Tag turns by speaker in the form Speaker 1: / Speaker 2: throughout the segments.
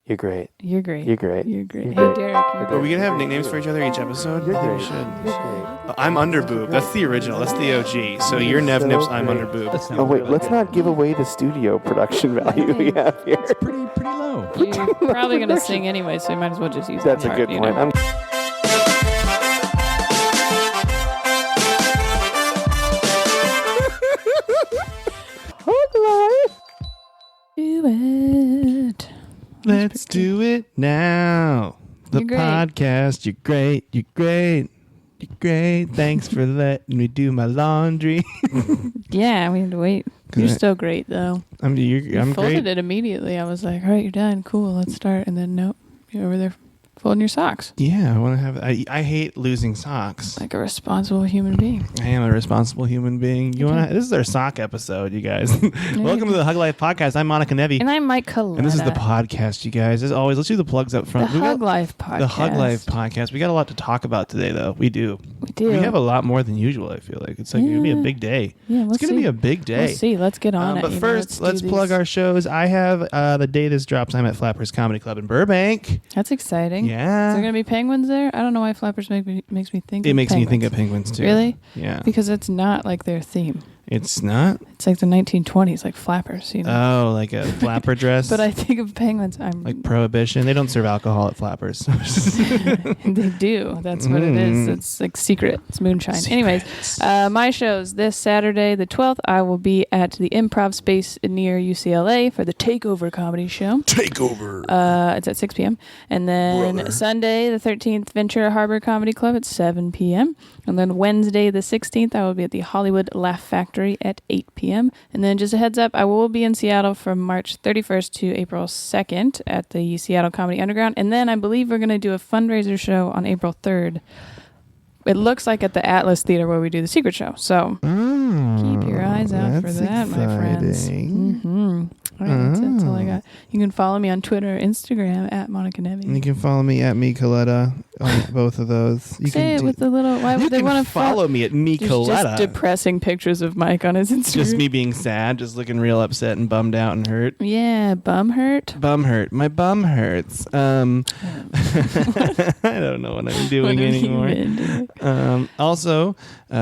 Speaker 1: You're great.
Speaker 2: You're great.
Speaker 1: You're great.
Speaker 2: You're great.
Speaker 1: You're
Speaker 2: Hey,
Speaker 1: great.
Speaker 2: Derek.
Speaker 3: Are we going to have nicknames for each other each episode?
Speaker 1: You're
Speaker 3: We
Speaker 1: great.
Speaker 3: should.
Speaker 1: You're great.
Speaker 3: I'm Underboob. That's the original. That's the OG. So you're Nev
Speaker 1: so
Speaker 3: Nips, I'm
Speaker 1: great.
Speaker 3: Underboob.
Speaker 1: Oh, wait, let's not give away the studio production value we have here.
Speaker 4: It's pretty low.
Speaker 2: You're probably going to sing anyway, so you might as well just use
Speaker 1: That's
Speaker 2: that
Speaker 1: a
Speaker 2: part,
Speaker 1: good
Speaker 2: you
Speaker 1: point.
Speaker 2: know? Do it.
Speaker 3: Let's do it now. The
Speaker 2: You're great.
Speaker 3: podcast. You're great. You're great. You're great. Thanks for letting me do my laundry.
Speaker 2: Yeah, we had to wait. You're still great, though.
Speaker 3: I'm
Speaker 2: You folded
Speaker 3: great.
Speaker 2: it immediately. I was like, all right, you're done. Cool, let's start. And then, nope, you're over there folding your socks
Speaker 3: Yeah, I want to have. I hate losing socks.
Speaker 2: like a responsible human being.
Speaker 3: I am a responsible human being. You want? This is our sock episode, you guys. Welcome to the Hug Life podcast. I'm Monica Nevi,
Speaker 2: And I'm Mike Coletta.
Speaker 3: and this is the podcast, you guys. As always, let's do the plugs up
Speaker 2: The
Speaker 3: front.
Speaker 2: Hug Life podcast.
Speaker 3: The Hug Life podcast. We got a lot to talk about today, though. We do.
Speaker 2: We do.
Speaker 3: We have a lot more than usual. I feel like it's like gonna be a
Speaker 2: Yeah.
Speaker 3: big day.
Speaker 2: Yeah,
Speaker 3: It's gonna be a big day.
Speaker 2: We'll see. Let's get on it.
Speaker 3: But
Speaker 2: you know,
Speaker 3: first,
Speaker 2: do
Speaker 3: let's plug
Speaker 2: these.
Speaker 3: our shows. I have the day this drops. I'm at Flappers Comedy Club in Burbank.
Speaker 2: That's exciting.
Speaker 3: Yeah,
Speaker 2: Is there going to be penguins there? I don't know why Flappers makes me think
Speaker 3: it
Speaker 2: of
Speaker 3: makes me think of
Speaker 2: penguins.
Speaker 3: penguins too.
Speaker 2: Really?
Speaker 3: Yeah.
Speaker 2: Because it's not like their theme.
Speaker 3: It's not.
Speaker 2: It's like the 1920s, like Flappers, you know.
Speaker 3: Oh, like a flapper dress.
Speaker 2: But I think of penguins. I'm
Speaker 3: like Prohibition. They don't serve alcohol at Flappers.
Speaker 2: They do. That's what it is. It's like secret. It's moonshine. Anyways, my shows this Saturday, the 12th, I will be at the Improv Space near UCLA for the Takeover Comedy Show.
Speaker 3: Takeover.
Speaker 2: It's at 6 p.m. And then
Speaker 3: Brother.
Speaker 2: Sunday, the 13th, Ventura Harbor Comedy Club at 7 p.m. And then Wednesday, the 16th, I will be at the Hollywood Laugh Factory at 8 p.m. And then just a heads up, I will be in Seattle from March 31st to April 2nd at the Seattle Comedy Underground. And then I believe we're going to do a fundraiser show on April 3rd. It looks like at the Atlas Theater where we do the secret show. So keep your eyes out for that, my friends. Mm-hmm. All right, that's all I got. You can follow me on Twitter or Instagram at Monica Nevi.
Speaker 3: You can follow me at me Coletta on both of those. You
Speaker 2: Say
Speaker 3: can
Speaker 2: it with the little. Why
Speaker 3: you
Speaker 2: would they
Speaker 3: can
Speaker 2: want to
Speaker 3: follow me at me
Speaker 2: There's
Speaker 3: Coletta.
Speaker 2: just depressing pictures of Mike on his Instagram.
Speaker 3: Just me being sad, just looking real upset and bummed out and hurt.
Speaker 2: Yeah, bum hurt.
Speaker 3: Bum hurt. My bum hurts. I don't know what I'm doing
Speaker 2: What have you
Speaker 3: anymore.
Speaker 2: been doing?
Speaker 3: Also,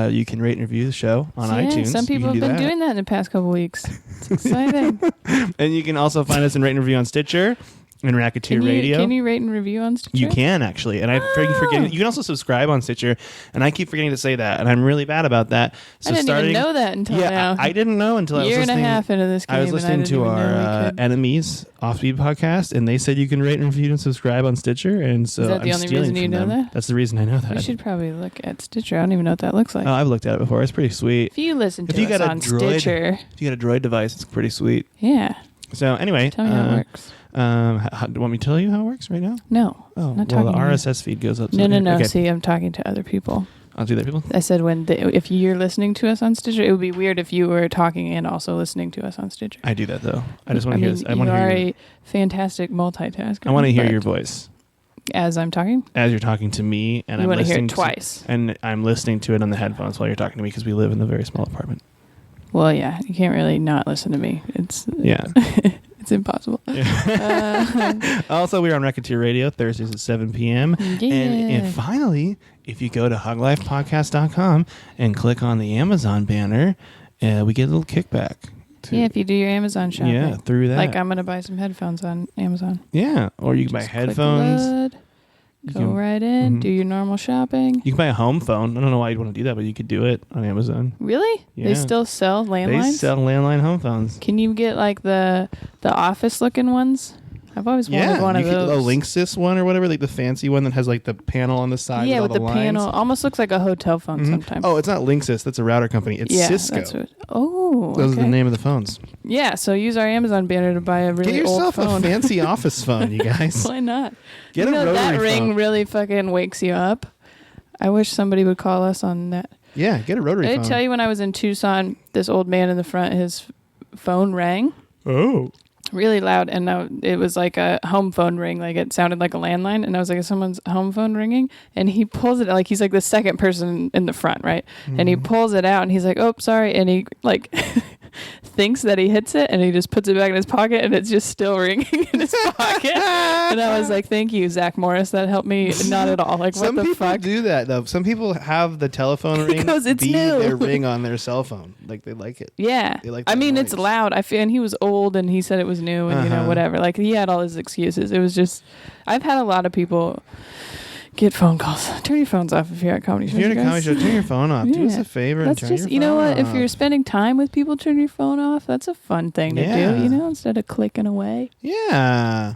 Speaker 3: you can rate and review the show on
Speaker 2: Yeah,
Speaker 3: iTunes.
Speaker 2: some people have
Speaker 3: You can
Speaker 2: been
Speaker 3: do
Speaker 2: doing that in the past couple weeks. It's exciting.
Speaker 3: that. And you can also find us and rate and review on Stitcher and Racketeer Radio.
Speaker 2: Can you rate and review on Stitcher?
Speaker 3: You can actually, and I keep forgetting. You can also subscribe on Stitcher, and I keep forgetting to say that, and I'm really bad about that. So
Speaker 2: I didn't even know that until now.
Speaker 3: I didn't know until I was
Speaker 2: Year and
Speaker 3: listening.
Speaker 2: a half into this game.
Speaker 3: I was
Speaker 2: and
Speaker 3: listening
Speaker 2: didn't
Speaker 3: to
Speaker 2: even know
Speaker 3: our
Speaker 2: we could.
Speaker 3: Enemies Offbeat podcast, and they said you can rate and review and subscribe on Stitcher, and so
Speaker 2: Is that the
Speaker 3: I'm
Speaker 2: only
Speaker 3: stealing
Speaker 2: reason you
Speaker 3: from
Speaker 2: know
Speaker 3: them.
Speaker 2: that?
Speaker 3: That's the reason I know that.
Speaker 2: You should probably look at Stitcher. I don't even know what that looks like.
Speaker 3: Oh, I've looked at it before. It's pretty sweet.
Speaker 2: If you listen
Speaker 3: If
Speaker 2: to
Speaker 3: you
Speaker 2: us
Speaker 3: got a
Speaker 2: on
Speaker 3: Droid-
Speaker 2: Stitcher,
Speaker 3: If you got a Droid device, it's pretty sweet.
Speaker 2: yeah,
Speaker 3: So anyway,
Speaker 2: tell me how it works.
Speaker 3: do you want me to tell you how it works right now?
Speaker 2: No,
Speaker 3: Oh,
Speaker 2: not
Speaker 3: well, the
Speaker 2: talking to you.
Speaker 3: RSS feed goes up.
Speaker 2: No.
Speaker 3: Okay.
Speaker 2: See, I'm talking to other people.
Speaker 3: I'll do that, people.
Speaker 2: I said if you're listening to us on Stitcher, it would be weird if you were talking and also listening to us on Stitcher.
Speaker 3: I do that though. I just want to hear this. I
Speaker 2: you
Speaker 3: want to
Speaker 2: are
Speaker 3: hear.
Speaker 2: a fantastic multitasker.
Speaker 3: I want to hear
Speaker 2: but
Speaker 3: your voice
Speaker 2: as I'm talking.
Speaker 3: as you're talking to me, and
Speaker 2: You
Speaker 3: I'm
Speaker 2: want to hear
Speaker 3: listening
Speaker 2: it twice.
Speaker 3: and I'm listening to it on the headphones while you're talking to me because we live in a very small apartment.
Speaker 2: Well, yeah, you can't really not listen to me. It's
Speaker 3: Yeah.
Speaker 2: it's impossible.
Speaker 3: Also, we're on Racketeer Radio Thursdays at 7 p.m.
Speaker 2: Yeah.
Speaker 3: And finally, if you go to huglifepodcast.com and click on the Amazon banner, we get a little kickback.
Speaker 2: Yeah, if you do your Amazon shopping.
Speaker 3: Yeah, through that.
Speaker 2: Like I'm going to buy some headphones on Amazon.
Speaker 3: Yeah, or you can buy
Speaker 2: Just click
Speaker 3: headphones.
Speaker 2: load,
Speaker 3: You
Speaker 2: Go
Speaker 3: can-
Speaker 2: right in,
Speaker 3: Mhm.
Speaker 2: do your normal shopping.
Speaker 3: You can buy a home phone. I don't know why you'd want to do that, but you could do it on Amazon.
Speaker 2: Really?
Speaker 3: Yeah.
Speaker 2: They still sell landlines?
Speaker 3: They sell landline home phones.
Speaker 2: Can you get like the office looking ones? I've always wanted one of
Speaker 3: you could-
Speaker 2: those.
Speaker 3: a Linksys one or whatever, like the fancy one that has like the panel on the side.
Speaker 2: Yeah,
Speaker 3: with
Speaker 2: with
Speaker 3: all
Speaker 2: the
Speaker 3: lines.
Speaker 2: panel. Almost looks like a hotel phone
Speaker 3: Mhm.
Speaker 2: sometimes.
Speaker 3: Oh, it's not Linksys. That's a router company. It's
Speaker 2: yeah,
Speaker 3: Cisco.
Speaker 2: That's what, oh,
Speaker 3: Those are the
Speaker 2: okay.
Speaker 3: name of the phones.
Speaker 2: Yeah, so use our Amazon banner to buy a really
Speaker 3: Get yourself
Speaker 2: old
Speaker 3: a
Speaker 2: phone.
Speaker 3: fancy office phone, you guys.
Speaker 2: Why not?
Speaker 3: Get
Speaker 2: you
Speaker 3: a
Speaker 2: know,
Speaker 3: rotary
Speaker 2: that ring
Speaker 3: phone.
Speaker 2: really fucking wakes you up. I wish somebody would call us on that.
Speaker 3: Yeah, get a rotary
Speaker 2: Did
Speaker 3: phone.
Speaker 2: I tell you when I was in Tucson, this old man in the front, his phone rang
Speaker 3: Oh.
Speaker 2: really loud, and it was like a home phone ring. Like it sounded like a landline, and I was like, is someone's home phone ringing? And he pulls it, like he's like the second person in the front, right? And he pulls it out, and he's like, oh, sorry. And he like thinks that he hits it, and he just puts it back in his pocket, and it's just still ringing in his pocket. And I was like, thank you, Zach Morris. That helped me not at all. Like,
Speaker 3: Some
Speaker 2: what the
Speaker 3: people
Speaker 2: fuck?
Speaker 3: do that though. Some people have the telephone ring
Speaker 2: Because it's
Speaker 3: be
Speaker 2: new.
Speaker 3: their ring on their cell phone. Like they like it.
Speaker 2: Yeah.
Speaker 3: They like
Speaker 2: I
Speaker 3: that
Speaker 2: mean,
Speaker 3: noise.
Speaker 2: it's loud. And he was old and he said it was new and, you know, whatever. Like, he had all his excuses. It was just, I've had a lot of people get phone calls. Turn your phones off if you're at comedy shows.
Speaker 3: If you're at a
Speaker 2: you
Speaker 3: comedy
Speaker 2: guys.
Speaker 3: show, turn your phone off. Do us
Speaker 2: Yeah.
Speaker 3: a favor
Speaker 2: That's
Speaker 3: and turn
Speaker 2: just,
Speaker 3: your
Speaker 2: you know
Speaker 3: phone
Speaker 2: what? If
Speaker 3: off.
Speaker 2: you're spending time with people, turn your phone off. That's a fun thing to
Speaker 3: Yeah.
Speaker 2: do, you know, instead of clicking away.
Speaker 3: Yeah.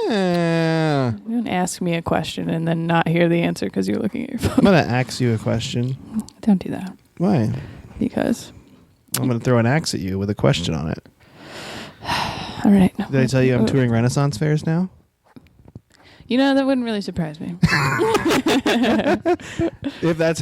Speaker 3: Yeah.
Speaker 2: You don't ask me a question and then not hear the answer because you're looking at your phone.
Speaker 3: I'm going to ask you a question.
Speaker 2: Don't do that.
Speaker 3: Why?
Speaker 2: Because.
Speaker 3: I'm going to throw an axe at you with a question on it.
Speaker 2: All right.
Speaker 3: Did I tell you I'm touring Renaissance fairs now?
Speaker 2: You know, that wouldn't really surprise me.
Speaker 3: If that's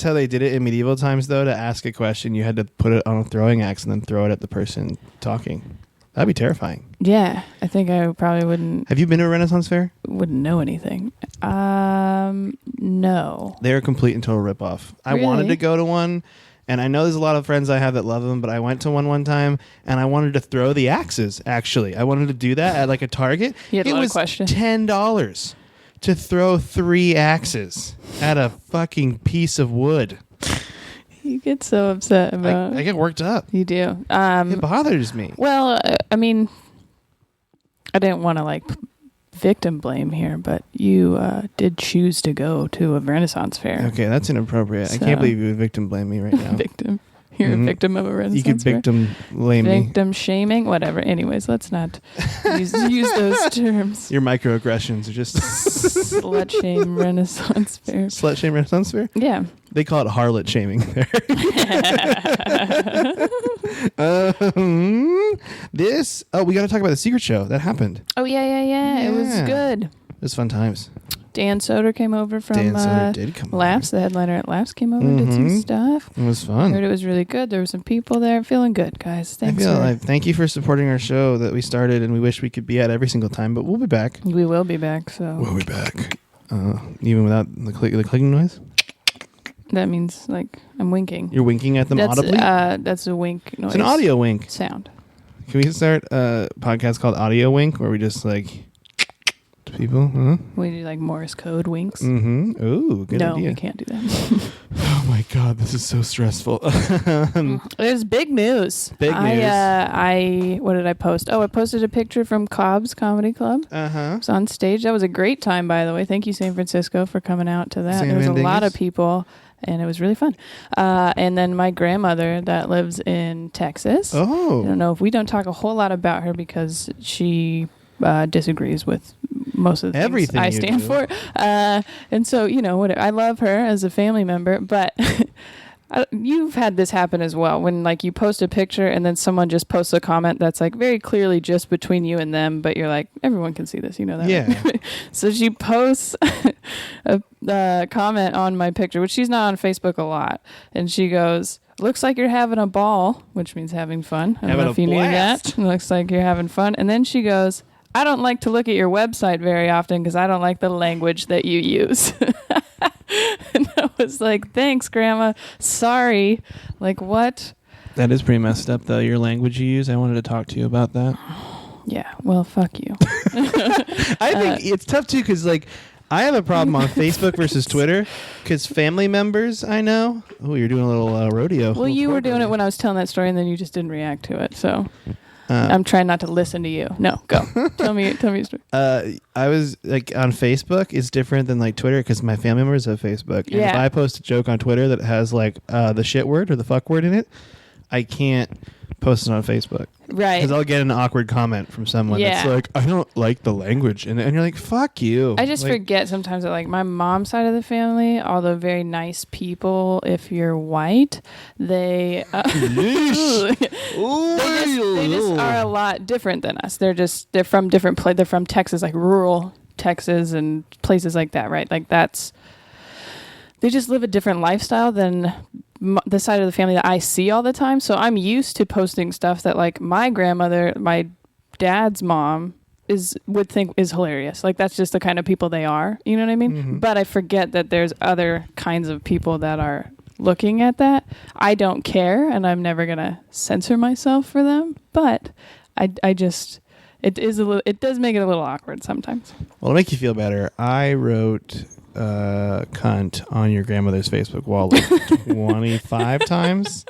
Speaker 3: how they did it in medieval times, though, to ask a question, you had to put it on a throwing axe and then throw it at the person talking. That'd be terrifying.
Speaker 2: Yeah, I think I probably wouldn't
Speaker 3: Have you been to a Renaissance fair?
Speaker 2: know anything. No.
Speaker 3: They're a complete and total ripoff. I wanted
Speaker 2: Really?
Speaker 3: to go to one, and I know there's a lot of friends I have that love them, but I went to one time, and I wanted to throw the axes, actually. I wanted to do that at like a Target.
Speaker 2: You had a
Speaker 3: It
Speaker 2: lot of
Speaker 3: was
Speaker 2: questions.
Speaker 3: $10 to throw 3 axes at a fucking piece of wood.
Speaker 2: You get so upset about
Speaker 3: I get worked up.
Speaker 2: You do.
Speaker 3: It bothers me.
Speaker 2: Well, I mean, I didn't want to like victim blame here, but you did choose to go to a Renaissance fair.
Speaker 3: Okay, that's inappropriate. I
Speaker 2: So-
Speaker 3: can't believe you would victim blame me right now.
Speaker 2: Victim. You're
Speaker 3: Mhm.
Speaker 2: a victim of a Renaissance
Speaker 3: You could
Speaker 2: fair.
Speaker 3: victim blame me.
Speaker 2: Victim shaming, whatever. Anyways, let's not use those terms.
Speaker 3: Your microaggressions are just
Speaker 2: Slut shame Renaissance fair.
Speaker 3: slut shame Renaissance fair.
Speaker 2: Yeah.
Speaker 3: They call it harlot shaming there. We got to talk about the secret show that happened.
Speaker 2: Oh yeah. It was
Speaker 3: Yeah.
Speaker 2: good.
Speaker 3: It was fun times.
Speaker 2: Dan Soder came over from
Speaker 3: Dan Soder did come
Speaker 2: Laughs. The headliner at Laughs came over, did some
Speaker 3: Mhm.
Speaker 2: stuff.
Speaker 3: It was
Speaker 2: I
Speaker 3: fun.
Speaker 2: heard it was really good. There were some people there. Feeling good, guys. Thanks.
Speaker 3: Thank you for supporting our show that we started, and we wish we could be at every single time, but we'll be back.
Speaker 2: We will be back. So
Speaker 3: We'll be back. Even without the clicking noise.
Speaker 2: that means like I'm winking.
Speaker 3: You're winking at them audibly.
Speaker 2: That's a wink noise.
Speaker 3: It's an audio wink.
Speaker 2: sound.
Speaker 3: Can we start a podcast called Audio Wink, where we just like to people? Huh?
Speaker 2: We do like Morse code winks.
Speaker 3: Mm-hmm. Ooh, good
Speaker 2: no,
Speaker 3: idea.
Speaker 2: we can't do that.
Speaker 3: Oh my god, this is so stressful.
Speaker 2: There's big news.
Speaker 3: Big news.
Speaker 2: What did I post? Oh, I posted a picture from Cobb's Comedy Club.
Speaker 3: Uh-huh.
Speaker 2: I was on stage. That was a great time, by the way. Thank you, San Francisco, for coming out to that.
Speaker 3: San
Speaker 2: There was a lot
Speaker 3: Mandingus.
Speaker 2: of people, and it was really fun. And then my grandmother that lives in Texas. I
Speaker 3: Oh.
Speaker 2: don't know if we don't talk a whole lot about her because she disagrees with most of the
Speaker 3: Everything
Speaker 2: things I
Speaker 3: you
Speaker 2: stand
Speaker 3: do.
Speaker 2: for. And so, you know, whatever. I love her as a family member, but you've had this happen as well when like you post a picture and then someone just posts a comment that's like very clearly just between you and them, but you're like, everyone can see this, you know that.
Speaker 3: Yeah.
Speaker 2: right? So she posts a comment on my picture, which she's not on Facebook a lot, and she goes, "Looks like you're having a ball," which means having fun. I don't
Speaker 3: Having
Speaker 2: know
Speaker 3: a
Speaker 2: if you
Speaker 3: blast.
Speaker 2: knew that. Looks like you're having fun. And then she goes, "I don't like to look at your website very often because I don't like the language that you use." And I was like, "Thanks, Grandma. Sorry." Like, what?
Speaker 3: That is pretty messed up, though. Your language you use. I wanted to talk to you about that.
Speaker 2: Yeah, well, fuck you.
Speaker 3: I think it's tough too, because like I have a problem on Facebook versus Twitter, because family members I know. Oh, you're doing a little rodeo.
Speaker 2: Well, you were doing it when I was telling that story, and then you just didn't react to it. So I'm trying not to listen to you. No, go. Tell me a story.
Speaker 3: I was like on Facebook is different than like Twitter, because my family members have Facebook. And if
Speaker 2: Yeah.
Speaker 3: I post a joke on Twitter that has like the shit word or the fuck word in it, I can't post it on Facebook.
Speaker 2: Right.
Speaker 3: Because I'll get an awkward comment from someone that's
Speaker 2: Yeah.
Speaker 3: like, I don't like the language. And you're like, fuck you.
Speaker 2: I just
Speaker 3: like,
Speaker 2: forget sometimes that like my mom's side of the family, although very nice people, if you're white, they they just are a lot different than us. They're from different they're from Texas, like rural Texas and places like that, right? Like they just live a different lifestyle than the side of the family that I see all the time. So I'm used to posting stuff that like my grandmother, my dad's mom would think is hilarious. Like that's just the kind of people they are. You know what I mean?
Speaker 3: Mhm.
Speaker 2: But I forget that there's other kinds of people that are looking at that. I don't care, and I'm never gonna censor myself for them. But I just it does make it a little awkward sometimes.
Speaker 3: Well, to make you feel better, I wrote cunt on your grandmother's Facebook wall like 25 times.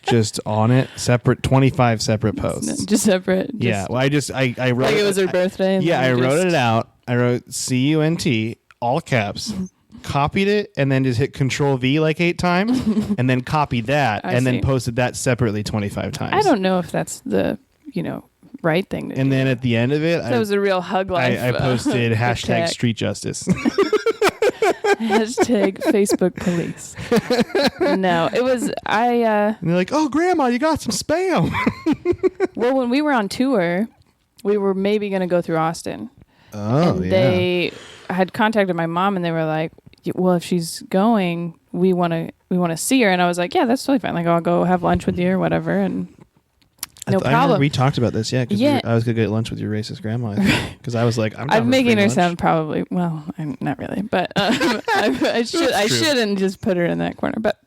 Speaker 3: Just on it, 25 separate posts.
Speaker 2: Just separate.
Speaker 3: Yeah. Well, I wrote
Speaker 2: like it was her birthday. And
Speaker 3: I wrote it out. I wrote CUNT, all caps, copied it, and then just hit Control V like 8 times, and then copied that, and then posted that separately 25 times.
Speaker 2: I don't know if that's the, right thing to do.
Speaker 3: And then at the end of it,
Speaker 2: that was a real hug life.
Speaker 3: I posted hashtag street justice.
Speaker 2: Hashtag Facebook police. No, it was,
Speaker 3: and they're like, oh, Grandma, you got some spam.
Speaker 2: Well, when we were on tour, we were maybe going to go through Austin.
Speaker 3: Oh,
Speaker 2: and they had contacted my mom, and they were like, well, if she's going, we want to see her. And I was like, yeah, that's totally fine. Like, I'll go have lunch with you or whatever. And no problem.
Speaker 3: We talked about this, because I was going to get lunch with your racist grandma. Because I was like,
Speaker 2: I'm making her sound probably, well, I'm not really, but I shouldn't just put her in that corner. But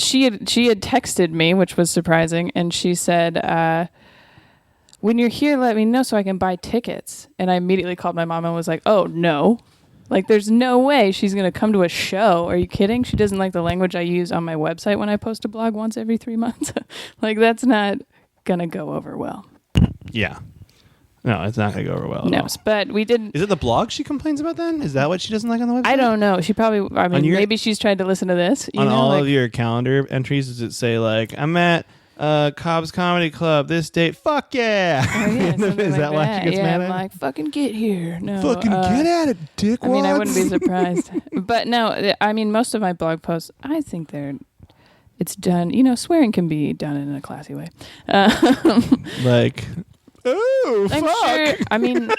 Speaker 2: she had texted me, which was surprising, and she said, when you're here, let me know so I can buy tickets. And I immediately called my mom and was like, oh, no. Like, there's no way she's going to come to a show. Are you kidding? She doesn't like the language I use on my website when I post a blog once every 3 months. Like, that's not going to go over well.
Speaker 3: Yeah. No, it's not going to go over well at all.
Speaker 2: But we did...
Speaker 3: Is it the blog she complains about then? Is that what she doesn't like on the website?
Speaker 2: I don't know. She probably... maybe she's tried to listen to this.
Speaker 3: On all of your calendar entries, does it say, like, I'm at... Cobb's Comedy Club this date. Fuck yeah!
Speaker 2: Oh, yeah,
Speaker 3: is that why she gets mad at?
Speaker 2: I'm like, fucking get here. No,
Speaker 3: fucking get at it, dickwads.
Speaker 2: I wouldn't be surprised. But no, most of my blog posts, I think it's done. Swearing can be done in a classy way.
Speaker 3: Like, oh,
Speaker 2: I'm
Speaker 3: fuck.
Speaker 2: sure.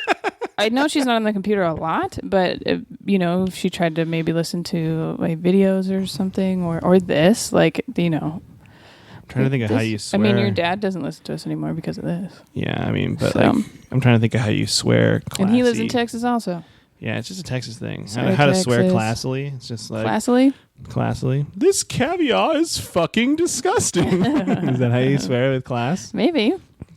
Speaker 2: I know she's not on the computer a lot, but if she tried to maybe listen to like videos or something, or this, like,
Speaker 3: trying to think of how you swear.
Speaker 2: Your dad doesn't listen to us anymore because of this.
Speaker 3: Yeah, but I'm trying to think of how you swear classy.
Speaker 2: And he lives in Texas also.
Speaker 3: Yeah, it's just a Texas thing.
Speaker 2: Sorry,
Speaker 3: how to swear classily. It's just like... Classily? This caviar is fucking disgusting. Is that how you swear with class?
Speaker 2: Maybe.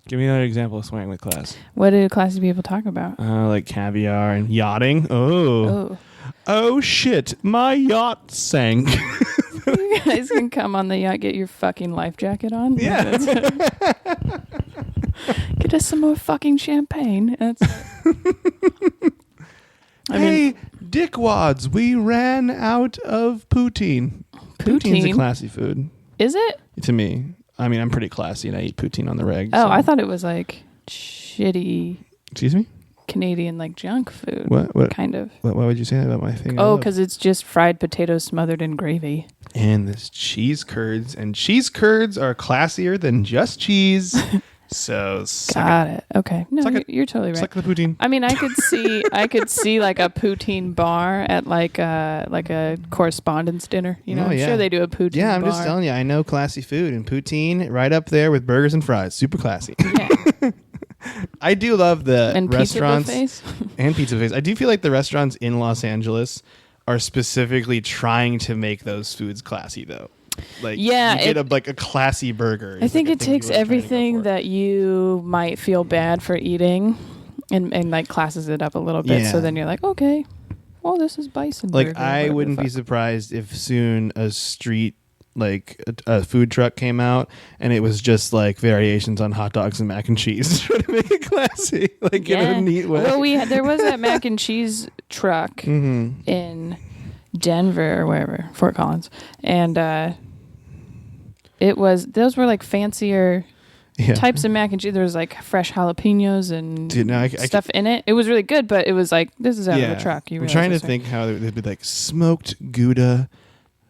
Speaker 3: Give me another example of swearing with class.
Speaker 2: What do classy people talk about?
Speaker 3: Like caviar and yachting. Oh, shit. My yacht sank.
Speaker 2: You guys can come on the yacht, get your fucking life jacket on.
Speaker 3: Yeah.
Speaker 2: Get us some more fucking champagne.
Speaker 3: Hey, dickwads, we ran out of poutine. Poutine's a classy food.
Speaker 2: Is it?
Speaker 3: To me. I'm pretty classy and I eat poutine on the reg.
Speaker 2: Oh, so. I thought it was like shitty.
Speaker 3: Excuse me?
Speaker 2: Canadian like junk food.
Speaker 3: What?
Speaker 2: Kind of.
Speaker 3: Why would you say that about my thing?
Speaker 2: Oh, because it's just fried potatoes smothered in gravy.
Speaker 3: And this cheese curds. And cheese curds are classier than just cheese. So
Speaker 2: got it. Okay. No, you're totally right.
Speaker 3: Suck the poutine.
Speaker 2: I could see like a poutine bar at like a correspondence dinner. I'm sure they do a poutine bar.
Speaker 3: Yeah, I'm just telling you, I know classy food, and poutine right up there with burgers and fries. Super classy.
Speaker 2: Yeah.
Speaker 3: I do love the restaurants
Speaker 2: pizza
Speaker 3: and pizza buffets. I do feel like the restaurants in Los Angeles are specifically trying to make those foods classy, though. Like, you get a classy burger.
Speaker 2: I think it takes everything that you might feel bad for eating and like classes it up a little bit. Yeah. So then you're like, okay, well, this is bison.
Speaker 3: Like,
Speaker 2: burger,
Speaker 3: I wouldn't be surprised if soon a street, like a food truck came out and it was just like variations on hot dogs and mac and cheese, trying to make it classy, like in a neat way.
Speaker 2: Well, there was that mac and cheese truck in Denver or wherever, Fort Collins, and those were like fancier types of mac and cheese. There was like fresh jalapenos and stuff in it. It was really good, but it was like, this is out of a truck.
Speaker 3: I'm trying to think how they'd be like smoked Gouda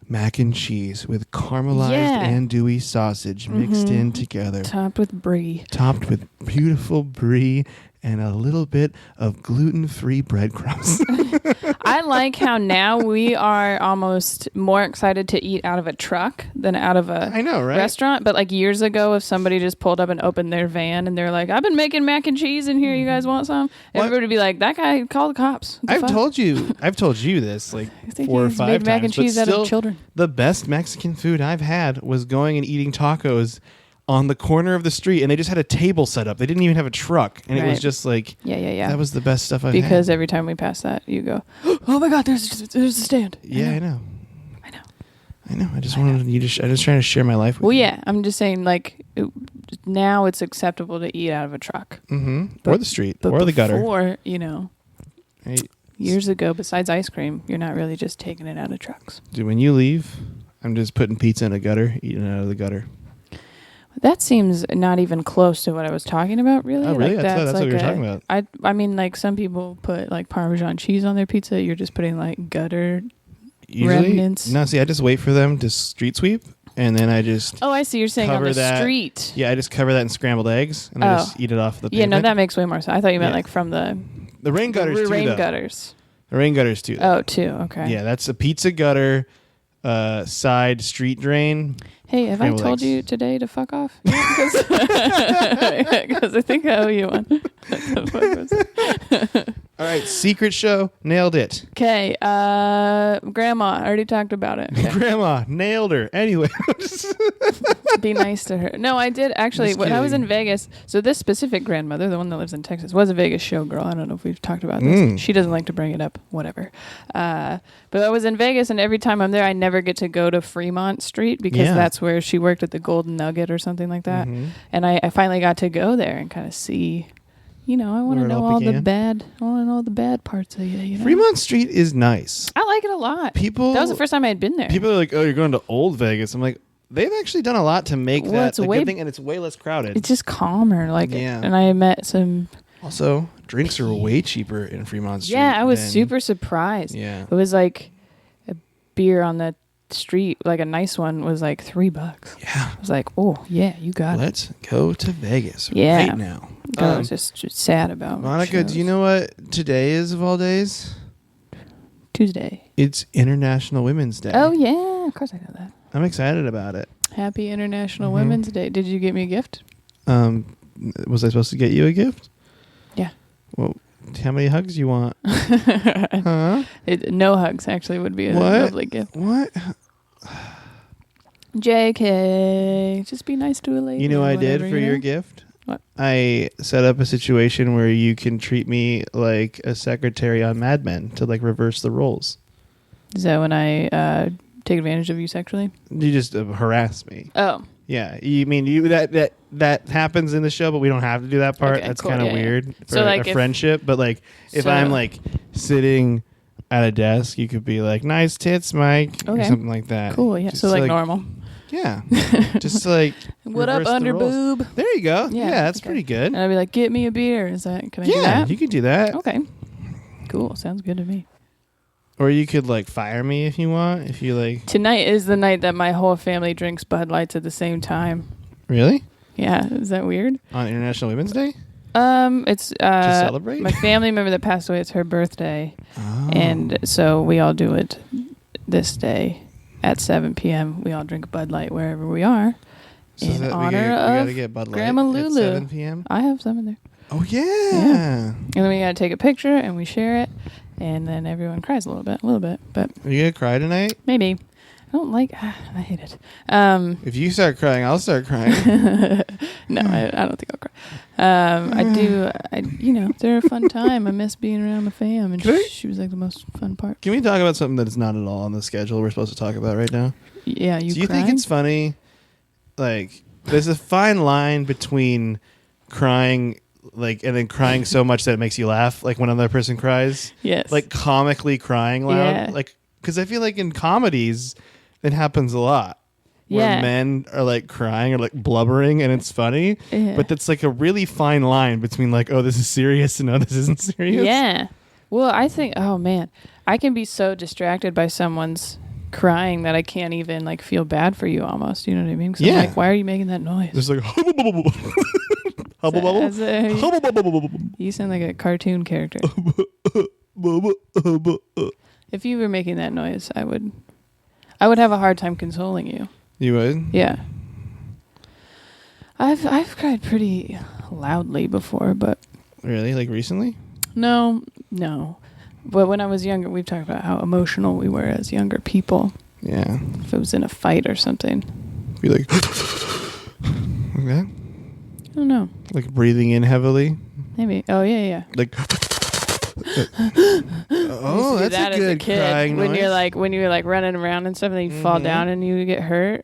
Speaker 3: mac and cheese with caramelized andouille sausage mixed in together.
Speaker 2: Topped with brie.
Speaker 3: Topped with beautiful brie and a little bit of gluten-free breadcrumbs.
Speaker 2: I like how now we are almost more excited to eat out of a truck than out of a restaurant. But like years ago, if somebody just pulled up and opened their van and they're like, I've been making mac and cheese in here, you guys want some? Everybody would be like, that guy, call the cops.
Speaker 3: I've told you this like 4 or 5 times.
Speaker 2: Mac and cheese out of children.
Speaker 3: The best Mexican food I've had was going and eating tacos on the corner of the street, and they just had a table set up. They didn't even have a truck, and it was
Speaker 2: Right.
Speaker 3: just like,
Speaker 2: Yeah.
Speaker 3: that was the best stuff I've had.
Speaker 2: Because every time we pass that, you go, "Oh my God, there's a stand."
Speaker 3: Yeah, I know.
Speaker 2: I know.
Speaker 3: I just wanted you to. I'm just trying to share my life with
Speaker 2: Well,
Speaker 3: you.
Speaker 2: yeah, I'm just saying, like, now it's acceptable to eat out of a truck.
Speaker 3: Mm-hmm.
Speaker 2: But-
Speaker 3: Or the street,
Speaker 2: But
Speaker 3: or the gutter.
Speaker 2: before,
Speaker 3: Right?
Speaker 2: years ago, besides ice cream, you're not really just taking it out of trucks.
Speaker 3: Dude, when you leave, I'm just putting pizza in a gutter, eating it out of the gutter.
Speaker 2: That seems not even close to what I was talking about, really.
Speaker 3: Oh, really?
Speaker 2: Like,
Speaker 3: That's what
Speaker 2: like
Speaker 3: you're talking about.
Speaker 2: I mean, like, some people put, like, Parmesan cheese on their pizza. You're just putting, like, gutter remnants.
Speaker 3: No, see, I just wait for them to street sweep, and then I just
Speaker 2: Oh, I see. You're saying on
Speaker 3: cover
Speaker 2: the
Speaker 3: that.
Speaker 2: street.
Speaker 3: Yeah, I just cover that in scrambled eggs, and I
Speaker 2: Oh.
Speaker 3: just eat it off the
Speaker 2: Yeah, no,
Speaker 3: pavement.
Speaker 2: that makes way more sense. I thought you meant,
Speaker 3: Yeah.
Speaker 2: like, from the
Speaker 3: The rain gutters too,
Speaker 2: rain
Speaker 3: though.
Speaker 2: gutters.
Speaker 3: The rain gutters too. Though.
Speaker 2: Oh, too. Okay.
Speaker 3: Yeah, that's a pizza gutter, side street drain.
Speaker 2: Hey, have I
Speaker 3: Scrambled
Speaker 2: told
Speaker 3: eggs.
Speaker 2: you today to fuck off? Because I think I owe you one.
Speaker 3: All right, secret show, nailed it.
Speaker 2: Okay, Grandma, I already talked about it. Okay.
Speaker 3: Grandma nailed her. Anyway,
Speaker 2: Be nice to her. No, I did actually.
Speaker 3: Just
Speaker 2: When I was in
Speaker 3: kidding.
Speaker 2: Vegas, so this specific grandmother, the one that lives in Texas, was a Vegas showgirl. I don't know if we've talked about this. She doesn't like to bring it up. Whatever. But I was in Vegas, and every time I'm there, I never get to go to Fremont Street because
Speaker 3: Yeah.
Speaker 2: that's where she worked at the Golden Nugget or something like that.
Speaker 3: Mhm.
Speaker 2: And I finally got to go there and kind of see. I want to
Speaker 3: Where it
Speaker 2: know
Speaker 3: all
Speaker 2: all the
Speaker 3: began.
Speaker 2: bad. I want to know the bad parts of you. You know?
Speaker 3: Fremont Street is nice.
Speaker 2: I like it a lot.
Speaker 3: People.
Speaker 2: That was the first time I had been there.
Speaker 3: People are like, "Oh, you're going to Old Vegas." I'm like, they've actually done a lot to make
Speaker 2: Well,
Speaker 3: that
Speaker 2: it's
Speaker 3: a
Speaker 2: way-
Speaker 3: good thing, and it's way less crowded.
Speaker 2: It's just calmer, like.
Speaker 3: Yeah.
Speaker 2: And I met some.
Speaker 3: Also, drinks are way cheaper in Fremont Street.
Speaker 2: Yeah, I was
Speaker 3: than-
Speaker 2: super surprised.
Speaker 3: Yeah.
Speaker 2: It was like a beer on the street, like a nice one, was like $3.
Speaker 3: Yeah.
Speaker 2: I was like, oh yeah, you got it.
Speaker 3: Let's go to Vegas
Speaker 2: Yeah.
Speaker 3: right now.
Speaker 2: I was just sad about.
Speaker 3: Monica, do you know what today is of all days?
Speaker 2: Tuesday?
Speaker 3: It's International Women's Day.
Speaker 2: Oh yeah, of course I know that.
Speaker 3: I'm excited about it.
Speaker 2: Happy International
Speaker 3: Mhm.
Speaker 2: Women's Day. Did you get me a gift?
Speaker 3: Was I supposed to get you a gift?
Speaker 2: Yeah.
Speaker 3: Well, how many hugs do you want? Huh?
Speaker 2: No hugs actually would be a
Speaker 3: What?
Speaker 2: lovely gift.
Speaker 3: What?
Speaker 2: JK, just be nice to a lady.
Speaker 3: You know
Speaker 2: or
Speaker 3: what I did
Speaker 2: whatever,
Speaker 3: for
Speaker 2: you
Speaker 3: your
Speaker 2: know?
Speaker 3: gift?
Speaker 2: What?
Speaker 3: I set up a situation where you can treat me like a secretary on Mad Men to like reverse the roles.
Speaker 2: Is that when I take advantage of you sexually?
Speaker 3: You just harass me.
Speaker 2: Oh,
Speaker 3: Yeah, you mean you that happens in the show, but we don't have to do that part.
Speaker 2: Okay,
Speaker 3: That's
Speaker 2: cool,
Speaker 3: kind of
Speaker 2: yeah, yeah.
Speaker 3: weird for
Speaker 2: So, like,
Speaker 3: a
Speaker 2: if-
Speaker 3: friendship. But like, if
Speaker 2: So-
Speaker 3: I'm like sitting at a desk, you could be like, "Nice tits, Mike," or
Speaker 2: Okay.
Speaker 3: something like that.
Speaker 2: cool. Yeah.
Speaker 3: Just
Speaker 2: So like normal.
Speaker 3: Yeah, just to, like
Speaker 2: What up,
Speaker 3: reverse the
Speaker 2: under
Speaker 3: roles.
Speaker 2: boob?
Speaker 3: There you go.
Speaker 2: Yeah,
Speaker 3: Yeah, that's
Speaker 2: okay.
Speaker 3: pretty good.
Speaker 2: And I'd be like, get me a beer. Is that? Can I do
Speaker 3: Yeah,
Speaker 2: that?
Speaker 3: you could do that.
Speaker 2: Okay. Cool. Sounds good to me.
Speaker 3: Or you could like fire me if you want. If you like,
Speaker 2: Tonight is the night that my whole family drinks Bud Lights at the same time.
Speaker 3: really
Speaker 2: Yeah. Is that weird?
Speaker 3: on International Women's Day
Speaker 2: It's
Speaker 3: to celebrate.
Speaker 2: my family member that passed away. It's her birthday,
Speaker 3: Oh.
Speaker 2: and so we all do it this day at 7 p.m. We all drink Bud Light wherever we are.
Speaker 3: So
Speaker 2: in
Speaker 3: that
Speaker 2: honor
Speaker 3: we
Speaker 2: of
Speaker 3: gotta get Bud Light
Speaker 2: Grandma
Speaker 3: at
Speaker 2: Lulu.
Speaker 3: 7 p.m.
Speaker 2: I have some in there.
Speaker 3: Oh yeah.
Speaker 2: And then we got to take a picture and we share it, and then everyone cries a little bit, but
Speaker 3: Are you gonna cry tonight?
Speaker 2: maybe. I don't like. I hate it.
Speaker 3: If you start crying, I'll start crying.
Speaker 2: No, I don't think I'll cry. I do. They're a fun time. I miss being around the fam, and
Speaker 3: Can I-
Speaker 2: she was like the most fun part.
Speaker 3: Can we talk about something that is not at all on the schedule we're supposed to talk about right now?
Speaker 2: Yeah,
Speaker 3: Do you think it's funny? Like, there's a fine line between crying, like, and then crying so much that it makes you laugh, like when another person cries,
Speaker 2: yes,
Speaker 3: like comically crying loud,
Speaker 2: Yeah.
Speaker 3: like because I feel like in comedies it happens a lot. Where
Speaker 2: Yeah.
Speaker 3: men are like crying or like blubbering and it's funny,
Speaker 2: Yeah.
Speaker 3: but that's like a really fine line between like, oh, this is serious and no, this isn't serious.
Speaker 2: Yeah. Well, I think. Oh man, I can be so distracted by someone's crying that I can't even like feel bad for you. Almost, you know what I mean? 'Cause I'm
Speaker 3: Yeah.
Speaker 2: like, why are you making that noise?
Speaker 3: There's like hubble bubble.
Speaker 2: As a- You sound like a cartoon character. If you were making that noise, I would have a hard time consoling you.
Speaker 3: You would?
Speaker 2: Yeah. I've cried pretty loudly before, but
Speaker 3: Really? Like recently?
Speaker 2: no. But when I was younger, we've talked about how emotional we were as younger people.
Speaker 3: Yeah.
Speaker 2: If it was in a fight or something.
Speaker 3: Be like, Yeah.
Speaker 2: I don't know.
Speaker 3: Like breathing in heavily.
Speaker 2: Maybe. Oh yeah.
Speaker 3: Like. Oh, that's
Speaker 2: that
Speaker 3: a good
Speaker 2: as a kid,
Speaker 3: crying
Speaker 2: when
Speaker 3: noise.
Speaker 2: you're like running around and stuff, and then you fall down and you get hurt.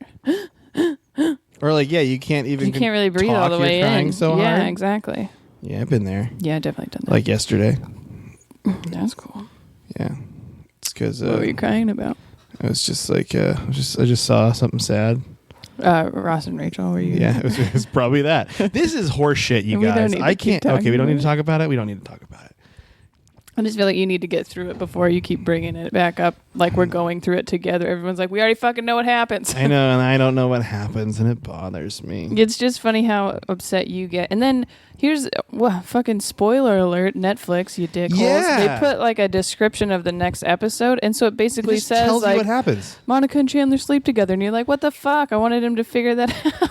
Speaker 3: Or like, yeah, you can't even.
Speaker 2: You can't really breathe
Speaker 3: talk,
Speaker 2: all the way
Speaker 3: you're crying
Speaker 2: in.
Speaker 3: so
Speaker 2: yeah,
Speaker 3: hard.
Speaker 2: exactly.
Speaker 3: Yeah, I've been there.
Speaker 2: Yeah, definitely done that.
Speaker 3: Like yesterday.
Speaker 2: That's cool.
Speaker 3: Yeah, it's because
Speaker 2: What were you crying about?
Speaker 3: I was just like, I just saw something sad.
Speaker 2: Ross and Rachel, were you?
Speaker 3: Yeah, it was probably that. This is horse shit, you
Speaker 2: We don't
Speaker 3: guys.
Speaker 2: need to
Speaker 3: I
Speaker 2: keep
Speaker 3: can't. Okay, we don't
Speaker 2: talking
Speaker 3: need to talk about it. We don't need to talk about it.
Speaker 2: I just feel like you need to get through it before you keep bringing it back up. Like we're going through it together. Everyone's like, we already fucking know what happens.
Speaker 3: I know, and I don't know what happens, and it bothers me.
Speaker 2: It's just funny how upset you get. And then here's fucking spoiler alert, Netflix, you dickholes.
Speaker 3: Yeah.
Speaker 2: They put like a description of the next episode, and so it basically
Speaker 3: just
Speaker 2: says
Speaker 3: tells you
Speaker 2: like
Speaker 3: what happens.
Speaker 2: Monica and Chandler sleep together, and you're like, what the fuck? I wanted him to figure that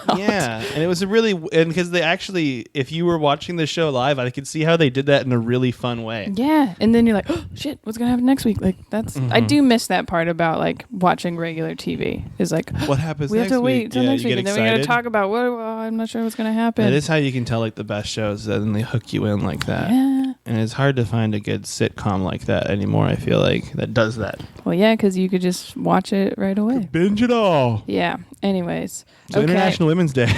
Speaker 2: out.
Speaker 3: Yeah, and it was and because they actually, if you were watching the show live, I could see how they did that in a really fun way.
Speaker 2: Yeah, and then you're like, oh shit, what's gonna happen next week? Like that's I do miss that part about like watching regular TV. Is like
Speaker 3: What happens
Speaker 2: we have
Speaker 3: next
Speaker 2: to wait
Speaker 3: week?
Speaker 2: till
Speaker 3: Yeah,
Speaker 2: next
Speaker 3: you
Speaker 2: week,
Speaker 3: get
Speaker 2: and then we got to
Speaker 3: excited.
Speaker 2: talk about what. Well, I'm not sure what's gonna happen.
Speaker 3: It is how you can tell like the best shows, that then they hook you in like that.
Speaker 2: Yeah.
Speaker 3: And it's hard to find a good sitcom like that anymore. I feel like that does that.
Speaker 2: Well, yeah, because you could just watch it right away.
Speaker 3: Binge it all.
Speaker 2: Yeah. Anyways.
Speaker 3: So International Women's Day.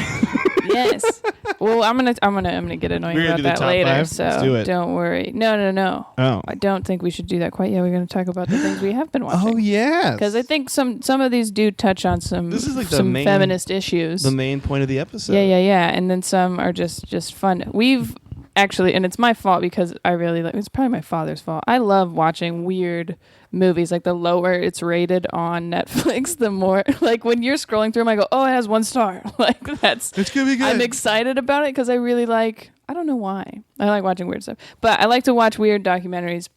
Speaker 2: Yes. Well, I'm gonna get annoying
Speaker 3: We're gonna
Speaker 2: about
Speaker 3: do the
Speaker 2: that
Speaker 3: top
Speaker 2: later.
Speaker 3: five?
Speaker 2: So
Speaker 3: Let's do it.
Speaker 2: don't worry. No.
Speaker 3: Oh.
Speaker 2: I don't think we should do that quite yet. We're gonna talk about the things we have been watching.
Speaker 3: Oh yes.
Speaker 2: Because I think some of these do touch on some
Speaker 3: This is like the
Speaker 2: some
Speaker 3: main-
Speaker 2: feminist issues.
Speaker 3: the main point of the episode.
Speaker 2: Yeah. And then some are just fun. We've actually, and it's my fault because I really like. It's probably my father's fault. I love watching weird movies. Like the lower it's rated on Netflix, the more like when you're scrolling through them, I go, oh, it has 1 star. Like that's.
Speaker 3: It's gonna be good.
Speaker 2: I'm excited about it because I really like. I don't know why. I like watching weird stuff, but I like to watch weird documentaries.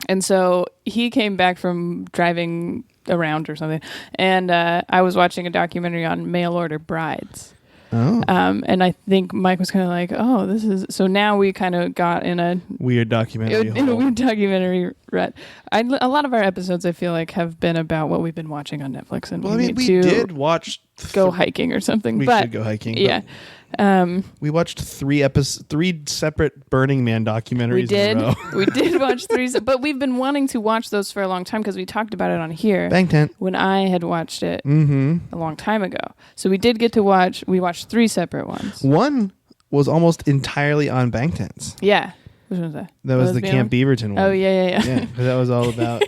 Speaker 2: And so he came back from driving around or something, and I was watching a documentary on mail order brides.
Speaker 3: Oh.
Speaker 2: And I think Mike was kind of like, oh, this is... So now we kind of got in a
Speaker 3: Weird documentary. hole.
Speaker 2: rut. A lot of our episodes, I feel like, have been about what we've been watching on Netflix. And
Speaker 3: Well, I
Speaker 2: we
Speaker 3: mean, we
Speaker 2: need to
Speaker 3: did watch.
Speaker 2: go hiking or something.
Speaker 3: We
Speaker 2: but
Speaker 3: should go hiking. but
Speaker 2: yeah.
Speaker 3: We watched 3 separate Burning Man documentaries.
Speaker 2: We did.
Speaker 3: In a row.
Speaker 2: We did watch 3, but we've been wanting to watch those for a long time because we talked about it on here
Speaker 3: Bang tent.
Speaker 2: when I had watched it
Speaker 3: Mm-hmm.
Speaker 2: a long time ago. So we did get to watch. We watched 3 separate ones.
Speaker 3: One was almost entirely on bank tents.
Speaker 2: Yeah. Which one was that?
Speaker 3: That was the
Speaker 2: Lesbian
Speaker 3: Camp
Speaker 2: one?
Speaker 3: Beaverton one.
Speaker 2: Oh yeah.
Speaker 3: Yeah, 'cause that was all about.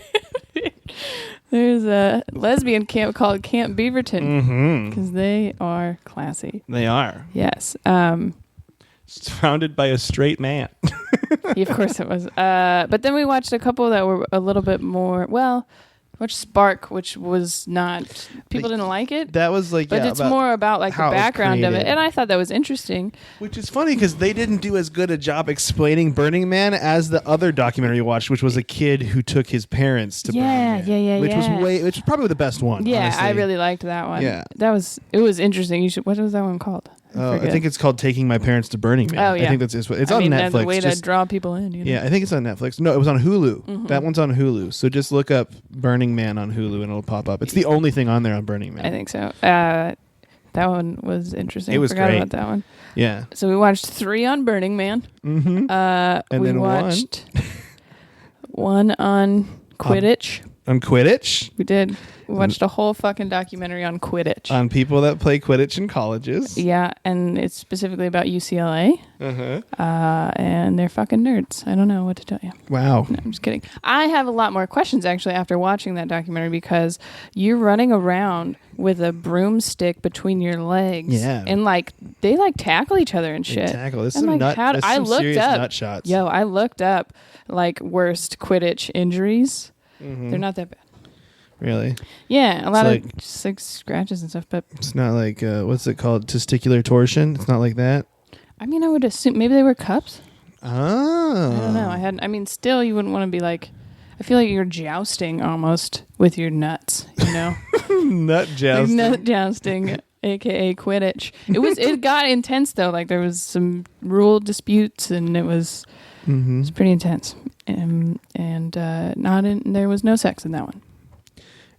Speaker 2: There's a lesbian camp called Camp Beaverton
Speaker 3: Mm-hmm.
Speaker 2: because they are classy.
Speaker 3: They are
Speaker 2: Yes.
Speaker 3: surrounded by a straight man.
Speaker 2: Of course it was. But then we watched a couple that were a little bit more. Well, watched Spark, which was not. People didn't like it.
Speaker 3: That was like,
Speaker 2: But
Speaker 3: yeah,
Speaker 2: it's
Speaker 3: about
Speaker 2: more about like
Speaker 3: how
Speaker 2: the
Speaker 3: it was
Speaker 2: background of it,
Speaker 3: created.
Speaker 2: and I thought that was interesting.
Speaker 3: Which is funny because they didn't do as good a job explaining Burning Man as the other documentary you watched, which was a kid who took his parents to Burning Man. Which was probably the best one.
Speaker 2: Yeah,
Speaker 3: honestly.
Speaker 2: I really liked that one.
Speaker 3: Yeah.
Speaker 2: It was interesting. You should. What was that one called?
Speaker 3: I
Speaker 2: forget.
Speaker 3: think it's called Taking My Parents to Burning Man.
Speaker 2: Oh, yeah.
Speaker 3: I think that's it's
Speaker 2: I
Speaker 3: on
Speaker 2: mean,
Speaker 3: Netflix.
Speaker 2: That's a way to
Speaker 3: Just-
Speaker 2: draw people in. You know?
Speaker 3: Yeah, I think it's on Netflix. No, it was on Hulu.
Speaker 2: Mm-hmm.
Speaker 3: That one's on Hulu. So just look up Burning Man on Hulu and it'll pop up. It's the only thing on there on Burning Man.
Speaker 2: I think so. That one was interesting.
Speaker 3: It was
Speaker 2: Forgot
Speaker 3: great.
Speaker 2: about that one.
Speaker 3: Yeah.
Speaker 2: So we watched 3 on Burning Man.
Speaker 3: Mm-hmm.
Speaker 2: And we
Speaker 3: then one.
Speaker 2: watched one on Quidditch.
Speaker 3: On Quidditch.
Speaker 2: We did. We watched a whole fucking documentary on Quidditch.
Speaker 3: On people that play Quidditch in colleges.
Speaker 2: Yeah, and it's specifically about UCLA.
Speaker 3: Uh-huh.
Speaker 2: And they're fucking nerds. I don't know what to tell you.
Speaker 3: Wow.
Speaker 2: No, I'm just kidding. I have a lot more questions actually after watching that documentary because you're running around with a broomstick between your legs.
Speaker 3: Yeah.
Speaker 2: And like they like tackle each other and shit.
Speaker 3: Tackle. This is
Speaker 2: I'm
Speaker 3: some
Speaker 2: like,
Speaker 3: nut.
Speaker 2: how
Speaker 3: That's
Speaker 2: I
Speaker 3: some
Speaker 2: looked
Speaker 3: serious
Speaker 2: up.
Speaker 3: nut shots.
Speaker 2: Yo, I looked up like worst Quidditch injuries.
Speaker 3: Mhm.
Speaker 2: They're not that bad.
Speaker 3: Really?
Speaker 2: Yeah, a lot
Speaker 3: like-
Speaker 2: of just like scratches and stuff. But
Speaker 3: It's not like what's it called? Testicular torsion. It's not like that.
Speaker 2: I mean, I would assume maybe they were cups.
Speaker 3: Oh.
Speaker 2: I don't know. I mean, still, you wouldn't want to be like. I feel like you're jousting almost with your nuts. You know,
Speaker 3: Nut
Speaker 2: like
Speaker 3: jousting.
Speaker 2: nut jousting, aka Quidditch. It got intense though. Like there was some rule disputes, and it was pretty intense. There was no sex in that one.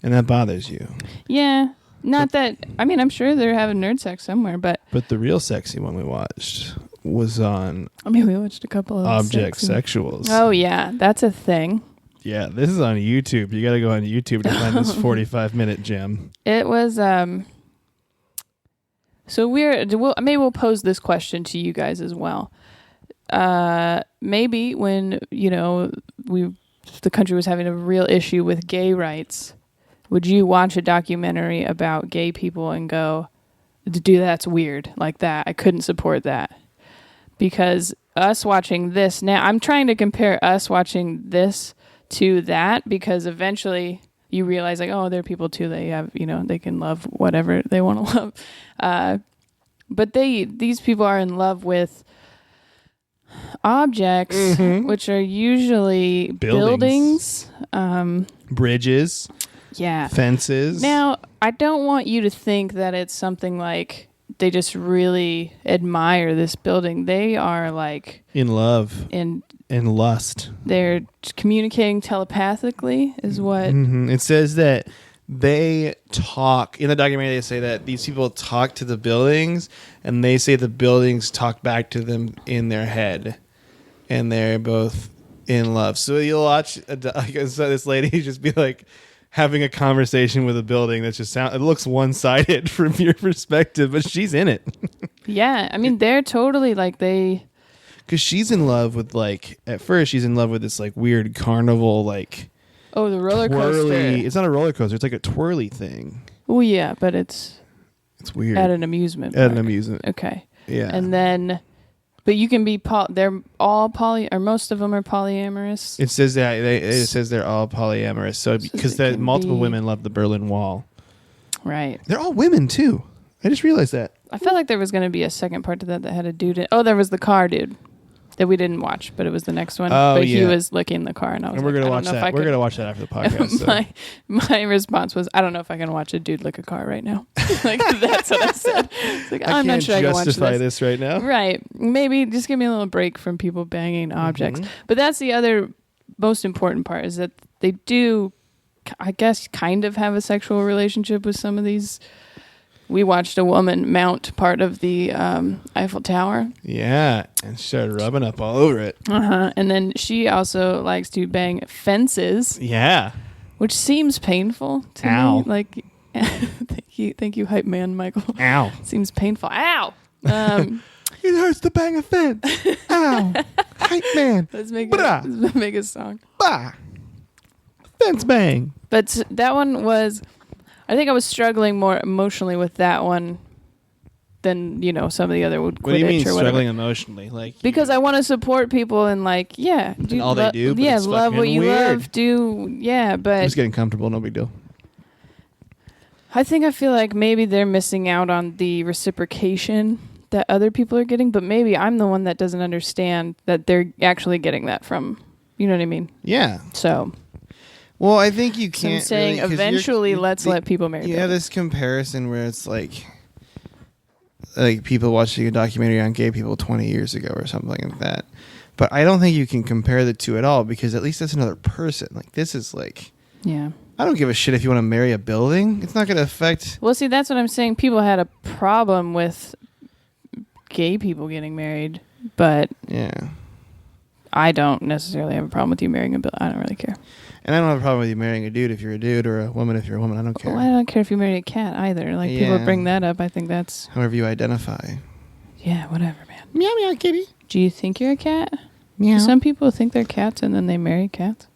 Speaker 3: And that bothers you.
Speaker 2: Yeah, Not that, I mean, I'm sure they're having nerd sex somewhere, but
Speaker 3: the real sexy one we watched was on
Speaker 2: I mean, we watched a couple of
Speaker 3: Object
Speaker 2: sexy-
Speaker 3: Sexuals.
Speaker 2: Oh, yeah. That's a thing.
Speaker 3: Yeah, this is on YouTube. You got to go on YouTube to find this 45-minute gem.
Speaker 2: It was, so maybe we'll pose this question to you guys as well. Maybe when, the country was having a real issue with gay rights, would you watch a documentary about gay people and go, dude, that's weird, like that? I couldn't support that. Because us watching this now, I'm trying to compare us watching this to that, because eventually you realize, like, oh, there are people too, they have, they can love whatever they want to love. But these people are in love with objects, which are usually buildings,
Speaker 3: bridges, fences.
Speaker 2: Now, I don't want you to think that it's something like they just really admire this building. They are like
Speaker 3: in love, in lust.
Speaker 2: They're communicating telepathically, is what
Speaker 3: It says that they talk in the documentary. They say that these people talk to the buildings, and they say the buildings talk back to them in their head, and they're both in love. So you'll watch this lady just be like having a conversation with a building that's just it looks one-sided from your perspective, but she's in it.
Speaker 2: Yeah, I mean, they're totally like
Speaker 3: because she's in love with, like, at first she's in love with this like weird carnival, like,
Speaker 2: oh, the roller
Speaker 3: twirly,
Speaker 2: coaster.
Speaker 3: it's not a roller coaster, it's like a twirly thing.
Speaker 2: Oh yeah, but it's
Speaker 3: weird
Speaker 2: at an amusement park. Okay.
Speaker 3: Yeah.
Speaker 2: And then, but you can be they're all or most of them are polyamorous.
Speaker 3: It says that it says they're all polyamorous. So because multiple women love the Berlin Wall.
Speaker 2: Right.
Speaker 3: They're all women too. I just realized that.
Speaker 2: I felt like there was going to be a second part to that had a dude in. Oh, there was the car dude that we didn't watch, but it was the next one.
Speaker 3: Oh,
Speaker 2: but
Speaker 3: yeah.
Speaker 2: he was licking the car, and I was
Speaker 3: we're
Speaker 2: like,
Speaker 3: gonna
Speaker 2: I
Speaker 3: watch
Speaker 2: don't know
Speaker 3: that.
Speaker 2: if
Speaker 3: We're gonna watch that after the podcast. So.
Speaker 2: my response was, I don't know if I can watch a dude lick a car right now. Like, that's what I said. It's like, I'm not sure I can watch
Speaker 3: justify this right now.
Speaker 2: Right. Maybe just give me a little break from people banging objects. But that's the other most important part, is that they do, I guess, kind of have a sexual relationship with some of these. We watched a woman mount part of the Eiffel Tower.
Speaker 3: Yeah, and she started rubbing up all over it.
Speaker 2: And then she also likes to bang fences.
Speaker 3: Yeah.
Speaker 2: Which seems painful to me. Like, thank you, hype man, Michael.
Speaker 3: Ow.
Speaker 2: Seems painful. Ow.
Speaker 3: It hurts to bang a fence. Ow. Hype man.
Speaker 2: Let's make a song.
Speaker 3: Bah. Fence bang.
Speaker 2: But that one was, I think I was struggling more emotionally with that one than, some of the other would.
Speaker 3: What do you mean
Speaker 2: or
Speaker 3: struggling
Speaker 2: whatever.
Speaker 3: emotionally? Like,
Speaker 2: because I want to support people and, like, yeah,
Speaker 3: and all they do. But
Speaker 2: yeah,
Speaker 3: it's
Speaker 2: love what you
Speaker 3: weird.
Speaker 2: love. Do but
Speaker 3: I'm just getting comfortable. No big deal.
Speaker 2: I feel like maybe they're missing out on the reciprocation that other people are getting, but maybe I'm the one that doesn't understand that they're actually getting that from. You know what I mean?
Speaker 3: Yeah.
Speaker 2: So.
Speaker 3: Well, I think you can't.
Speaker 2: I'm saying
Speaker 3: really,
Speaker 2: eventually let's let people marry.
Speaker 3: You have this comparison where it's like people watching a documentary on gay people 20 years ago or something like that. But I don't think you can compare the two at all, because at least that's another person. Like, this is like,
Speaker 2: yeah.
Speaker 3: I don't give a shit if you want to marry a building. It's not going to affect.
Speaker 2: Well, see, that's what I'm saying. People had a problem with gay people getting married, but
Speaker 3: yeah,
Speaker 2: I don't necessarily have a problem with you marrying a building. I don't really care.
Speaker 3: And I don't have a problem with you marrying a dude if you're a dude, or a woman if you're a woman. I don't care.
Speaker 2: Well, I don't care if you marry a cat either. Like, people bring that up. I think that's...
Speaker 3: however you identify.
Speaker 2: Yeah, whatever, man.
Speaker 3: Meow, meow, kitty.
Speaker 2: Do you think you're a cat?
Speaker 3: Meow.
Speaker 2: Some people think they're cats and then they marry cats.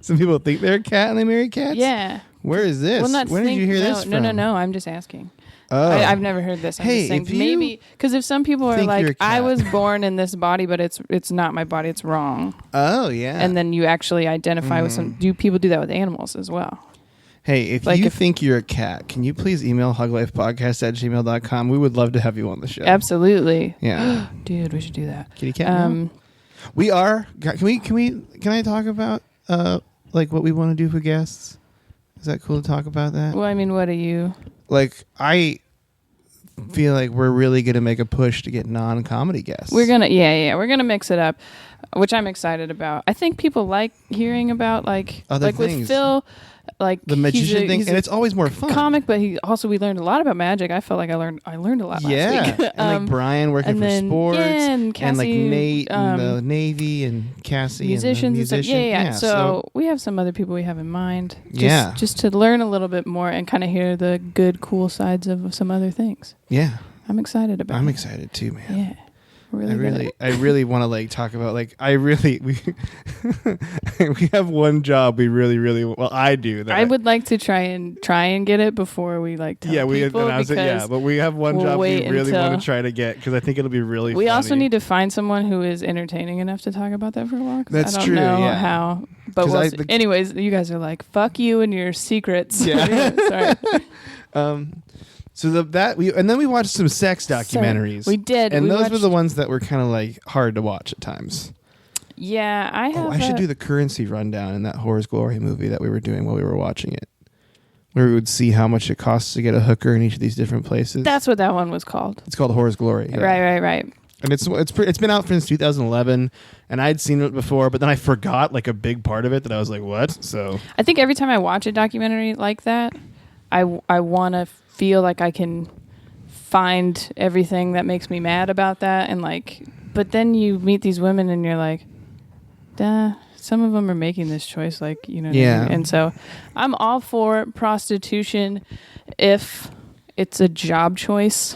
Speaker 3: Some people think they're a cat and they marry cats?
Speaker 2: Yeah.
Speaker 3: Where is this?
Speaker 2: Well, not
Speaker 3: When did you hear this from?
Speaker 2: No. I'm just asking.
Speaker 3: Oh.
Speaker 2: I've never heard this. I'm just saying, maybe because if some people are like, I was born in this body, but it's not my body, it's wrong.
Speaker 3: Oh, yeah.
Speaker 2: And then you actually identify with some. Do people do that with animals as well?
Speaker 3: Hey, if you think you're a cat, can you please email huglifepodcast@gmail.com? We would love to have you on the show.
Speaker 2: Absolutely.
Speaker 3: Yeah.
Speaker 2: Dude, we should do that.
Speaker 3: Kitty cat. We are. Can I talk about like what we want to do for guests? Is that cool to talk about that?
Speaker 2: Well, I mean, what are you?
Speaker 3: Like, I feel like we're really going to make a push to get non-comedy guests.
Speaker 2: We're gonna, we're gonna mix it up, which I'm excited about. I think people like hearing about like
Speaker 3: other
Speaker 2: like
Speaker 3: things.
Speaker 2: with Phil. like
Speaker 3: the magician
Speaker 2: he's
Speaker 3: thing,
Speaker 2: he's
Speaker 3: and
Speaker 2: a
Speaker 3: it's always more fun.
Speaker 2: comic, but we learned a lot about magic. I felt like I learned a lot last week.
Speaker 3: And like Brian working
Speaker 2: and
Speaker 3: for
Speaker 2: then,
Speaker 3: sports,
Speaker 2: and Cassie,
Speaker 3: like Nate in the Navy, and Cassie
Speaker 2: musicians
Speaker 3: and
Speaker 2: stuff. Yeah. So we have some other people we have in mind. Just to learn a little bit more and kind of hear the good, cool sides of some other things.
Speaker 3: Yeah.
Speaker 2: I'm excited about it.
Speaker 3: I'm excited too, man.
Speaker 2: Yeah.
Speaker 3: I really want to like talk about like we have one job we really well I do that
Speaker 2: I would like to try and get it before we like tell people
Speaker 3: but we have one job we really want to try to get because I think it'll be really
Speaker 2: we
Speaker 3: funny.
Speaker 2: Also need to find someone who is entertaining enough to talk about that for a while.
Speaker 3: That's
Speaker 2: I don't
Speaker 3: true.
Speaker 2: know how, but anyways, you guys are like fuck you and your secrets.
Speaker 3: Yeah. Sorry. So and then we watched some sex documentaries.
Speaker 2: We did,
Speaker 3: and those were the ones that were kind of like hard to watch at times.
Speaker 2: Yeah, I
Speaker 3: should do the currency rundown in that Horror's Glory movie that we were doing while we were watching it, where we would see how much it costs to get a hooker in each of these different places.
Speaker 2: That's what that one was called.
Speaker 3: It's called Horror's Glory.
Speaker 2: Yeah. Right.
Speaker 3: And it's been out since 2011, and I'd seen it before, but then I forgot like a big part of it that I was like, what? So
Speaker 2: I think every time I watch a documentary like that, I want to feel like I can find everything that makes me mad about that, and like, but then you meet these women and you're like, duh, some of them are making this choice, like, you know what I mean? And so I'm all for prostitution if it's a job choice.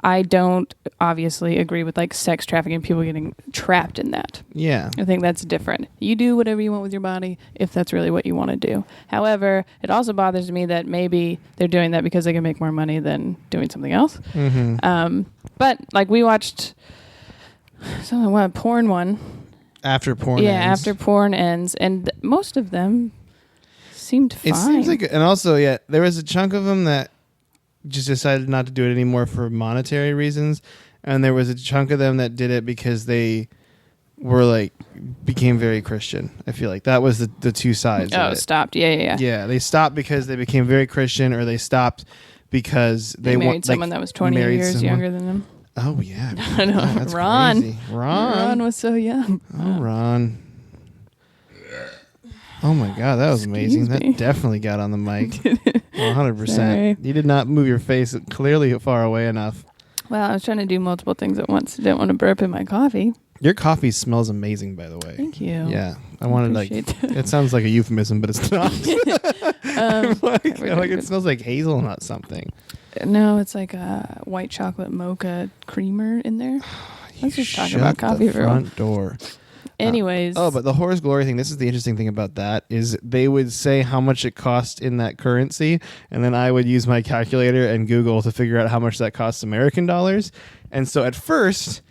Speaker 2: I don't obviously agree with like sex trafficking, people getting trapped in that.
Speaker 3: Yeah.
Speaker 2: I think that's different. You do whatever you want with your body if that's really what you want to do. However, it also bothers me that maybe they're doing that because they can make more money than doing something else.
Speaker 3: Mm-hmm.
Speaker 2: But like we watched a porn one.
Speaker 3: After porn ends.
Speaker 2: Yeah, after porn ends. And most of them seemed fine.
Speaker 3: It seems like, and also, there was a chunk of them that just decided not to do it anymore for monetary reasons, and there was a chunk of them that did it because they were like became very Christian. I feel like that was the two sides.
Speaker 2: Oh, stopped. Yeah.
Speaker 3: They stopped because they became very Christian, or they stopped because they
Speaker 2: married someone that was 20 years younger than them.
Speaker 3: Oh yeah,
Speaker 2: I know.
Speaker 3: Oh, that's
Speaker 2: Ron.
Speaker 3: crazy. Ron
Speaker 2: was so young.
Speaker 3: Oh, Ron. Oh my God, that was amazing. That definitely got on the mic. 100%.
Speaker 2: Sorry.
Speaker 3: You did not move your face clearly far away enough.
Speaker 2: Well, I was trying to do multiple things at once. Didn't want to burp in my coffee.
Speaker 3: Your coffee smells amazing, by the way.
Speaker 2: Thank you.
Speaker 3: Yeah. I wanted it sounds like a euphemism, but it's not. It smells like hazelnut something.
Speaker 2: No, it's like a white chocolate mocha creamer in there. Let's just talk about coffee for a while.
Speaker 3: Front door.
Speaker 2: Anyways.
Speaker 3: But the Horror's Glory thing, this is the interesting thing about that, is they would say how much it cost in that currency, and then I would use my calculator and Google to figure out how much that costs American dollars. And so at first,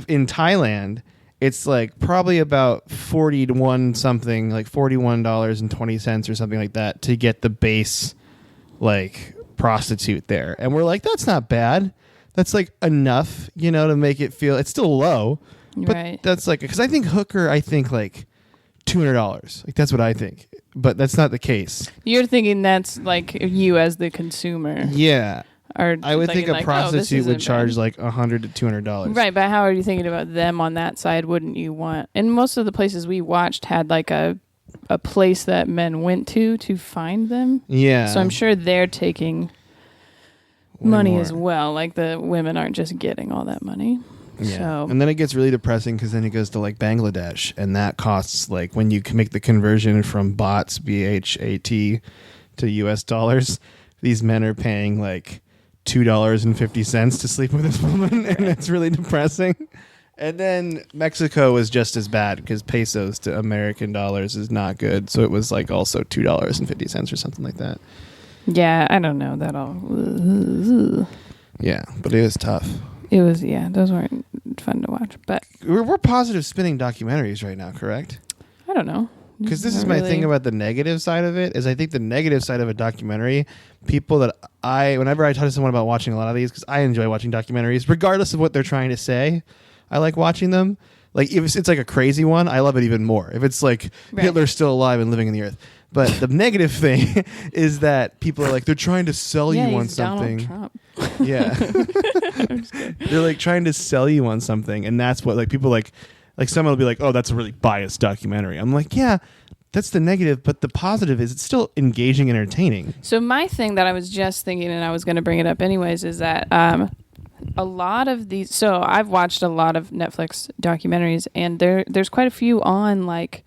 Speaker 3: in Thailand, it's like probably about 41 something, like $41.20 or something like that to get the base like prostitute there. And we're like, that's not bad. That's like enough, to make it feel, it's still low. But
Speaker 2: right.
Speaker 3: That's like, because I think hooker, like $200. Like that's what I think. But that's not the case.
Speaker 2: You're thinking that's like you as the consumer.
Speaker 3: Yeah. I would think a prostitute would charge
Speaker 2: bad.
Speaker 3: like $100 to $200.
Speaker 2: Right, but how are you thinking about them on that side? Wouldn't you want? And most of the places we watched had like a place that men went to find them.
Speaker 3: Yeah.
Speaker 2: So I'm sure they're taking money as well. Like the women aren't just getting all that money.
Speaker 3: Yeah.
Speaker 2: So.
Speaker 3: And then it gets really depressing because then it goes to like Bangladesh, and that costs like when you can make the conversion from bahts, BHAT, to US dollars, these men are paying like $2.50 to sleep with this woman, and it's really depressing. And then Mexico was just as bad because pesos to American dollars is not good. So it was like also $2.50 or something like that.
Speaker 2: Yeah, I don't know that all.
Speaker 3: Yeah, but it was tough.
Speaker 2: It was, those weren't fun to watch. But
Speaker 3: we're positive spinning documentaries right now, correct?
Speaker 2: I don't know.
Speaker 3: Because this is my thing about the negative side of it, is I think the negative side of a documentary, people that whenever I talk to someone about watching a lot of these, because I enjoy watching documentaries, regardless of what they're trying to say, I like watching them. Like if it's like a crazy one, I love it even more. If it's like Hitler's still alive and living in the earth. But the negative thing is that people are like, they're trying to sell you on something.
Speaker 2: Donald Trump.
Speaker 3: Yeah. They're like trying to sell you on something. And that's what like people like someone will be like, oh, that's a really biased documentary. I'm like, yeah, that's the negative, but the positive is it's still engaging and entertaining.
Speaker 2: So my thing that I was just thinking, and I was going to bring it up anyways, is that a lot of these. So I've watched a lot of Netflix documentaries, and there's quite a few on like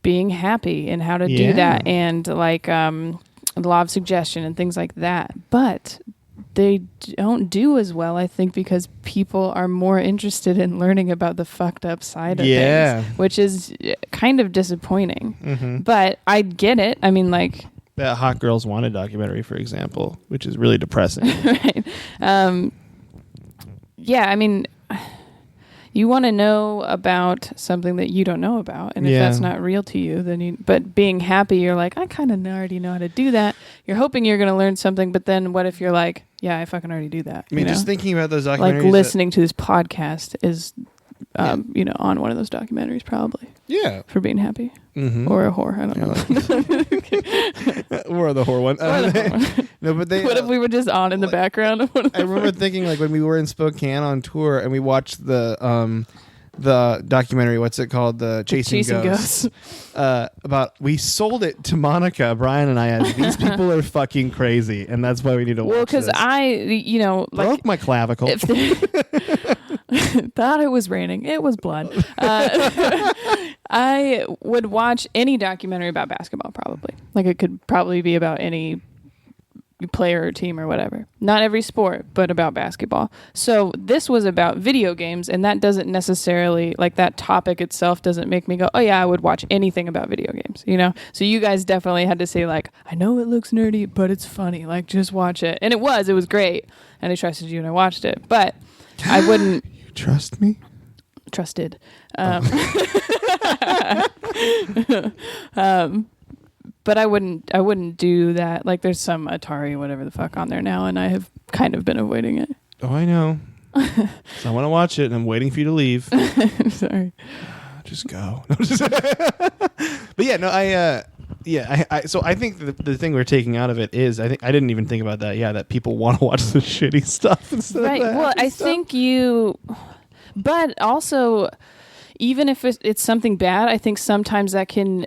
Speaker 2: being happy and how to do that, and like the law of suggestion and things like that. But they don't do as well, I think, because people are more interested in learning about the fucked up side of things, which is kind of disappointing.
Speaker 3: Mm-hmm.
Speaker 2: But I get it. I mean, like
Speaker 3: that Hot Girls Wanted documentary, for example, which is really depressing.
Speaker 2: Right. Yeah, I mean, you want to know about something that you don't know about, and if that's not real to you, then but being happy, you're like, I kind of already know how to do that. You're hoping you're going to learn something, but then what if you're like, yeah, I fucking already do that.
Speaker 3: I mean, just thinking about those documentaries,
Speaker 2: like listening to this podcast is, you know, on one of those documentaries probably.
Speaker 3: Yeah.
Speaker 2: For being happy. Mm-hmm. Or a whore. I don't know.
Speaker 3: Or the whore one. No, but
Speaker 2: what if we were just on in the background of one of
Speaker 3: I remember thinking, like, when we were in Spokane on tour and we watched the documentary, what's it called? The Chasing Ghosts. About, we sold it to Monica, Brian and I, as these people are fucking crazy, and that's why we need to watch this.
Speaker 2: Well, because you know, like,
Speaker 3: broke my clavicle.
Speaker 2: Thought it was raining. It was blood. I would watch any documentary about basketball, probably. Like, it could probably be about any player or team or whatever. Not every sport, but about basketball. So this was about video games, and that doesn't necessarily, like, that topic itself doesn't make me go, oh yeah, I would watch anything about video games, you know? So you guys definitely had to say, like, I know it looks nerdy, but it's funny. Like, just watch it. And it was great. And I trusted you and I watched it. But I wouldn't...
Speaker 3: You trust me?
Speaker 2: Trusted. But I wouldn't do that. Like, there's some Atari whatever the fuck on there now, and I have kind of been avoiding it.
Speaker 3: Oh, I know. So I want to watch it, and I'm waiting for you to leave.
Speaker 2: Sorry.
Speaker 3: Just go. But yeah, no, so I think the thing we're taking out of it is, I didn't even think about that. Yeah, that people want to watch the shitty stuff instead
Speaker 2: right.
Speaker 3: of the
Speaker 2: Well, I
Speaker 3: stuff.
Speaker 2: think but also, even if it's something bad, I think sometimes that can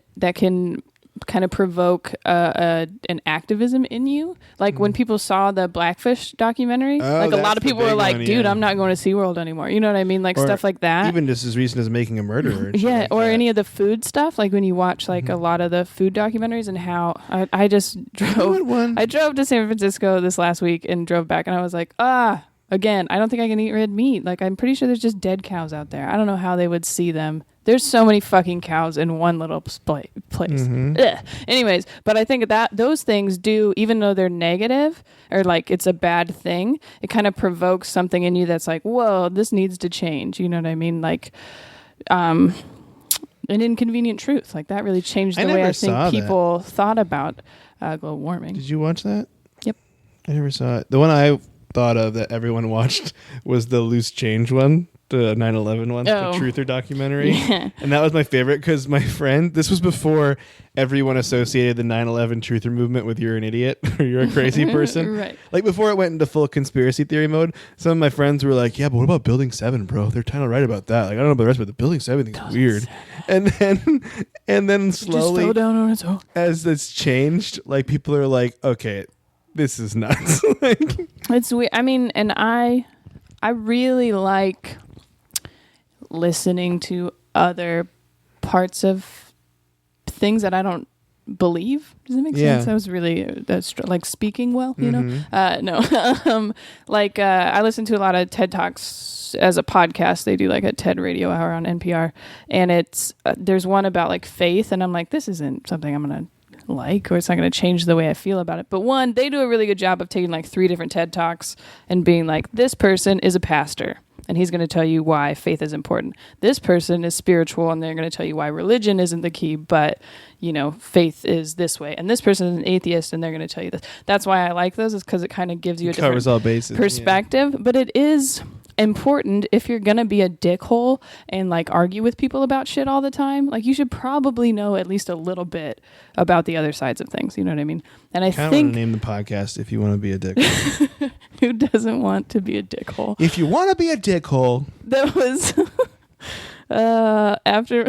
Speaker 2: kind of provoke an activism in you. Like when people saw the Blackfish documentary, like a lot of people were like, dude, I'm not going to SeaWorld anymore. You know what I mean? Like, or stuff like that.
Speaker 3: Even just as recent as Making a Murderer.
Speaker 2: Yeah,
Speaker 3: like
Speaker 2: or
Speaker 3: that.
Speaker 2: any of the food stuff. Like when you watch like a lot of the food documentaries, and how I just drove. I drove to San Francisco this last week and drove back, and I was like, again, I don't think I can eat red meat. Like, I'm pretty sure there's just dead cows out there. I don't know how they would see them. There's so many fucking cows in one little place.
Speaker 3: Mm-hmm.
Speaker 2: Anyways, but I think that those things do, even though they're negative or like it's a bad thing, it kind of provokes something in you that's like, whoa, this needs to change. You know what I mean? Like, an inconvenient truth. Like, that really changed the way I think people thought about global warming.
Speaker 3: Did you watch that?
Speaker 2: Yep.
Speaker 3: I never saw it. The one I thought of that everyone watched was the Loose Change one. The 9/11 one, the Truther documentary. Yeah. And that was my favorite because my friend, this was before everyone associated the 9/11 Truther movement with you're an idiot or you're a crazy person.
Speaker 2: Right.
Speaker 3: Like before it went into full conspiracy theory mode, some of my friends were like, yeah, but what about Building 7, bro? They're kind of right about that. Like, I don't know about the rest, but the Building 7 thing's weird. And then slowly,
Speaker 2: just fell down on its own.
Speaker 3: As it's changed, like people are like, okay, this is nuts. Like,
Speaker 2: it's weird. I mean, and I really like listening to other parts of things that I don't believe. Does that make sense? That was really that's like speaking well, you know? No. I listen to a lot of TED Talks as a podcast. They do like a TED radio hour on NPR, and it's there's one about like faith, and I'm like, this isn't something I'm gonna like, or it's not going to change the way I feel about it. But one, they do a really good job of taking like 3 different TED Talks and being like, this person is a pastor, and he's going to tell you why faith is important. This person is spiritual, and they're going to tell you why religion isn't the key, but, you know, faith is this way. And this person is an atheist, and they're going to tell you this. That's why I like those, is because it kind of gives you a different
Speaker 3: all bases,
Speaker 2: perspective. Yeah. But it is important, if you're going to be a dickhole and like argue with people about shit all the time, like you should probably know at least a little bit about the other sides of things. You know what I mean? And I think
Speaker 3: want to name the podcast If You Want to Be a Dickhole.
Speaker 2: Who doesn't want to be a dickhole?
Speaker 3: If you want to be a dickhole.
Speaker 2: That was after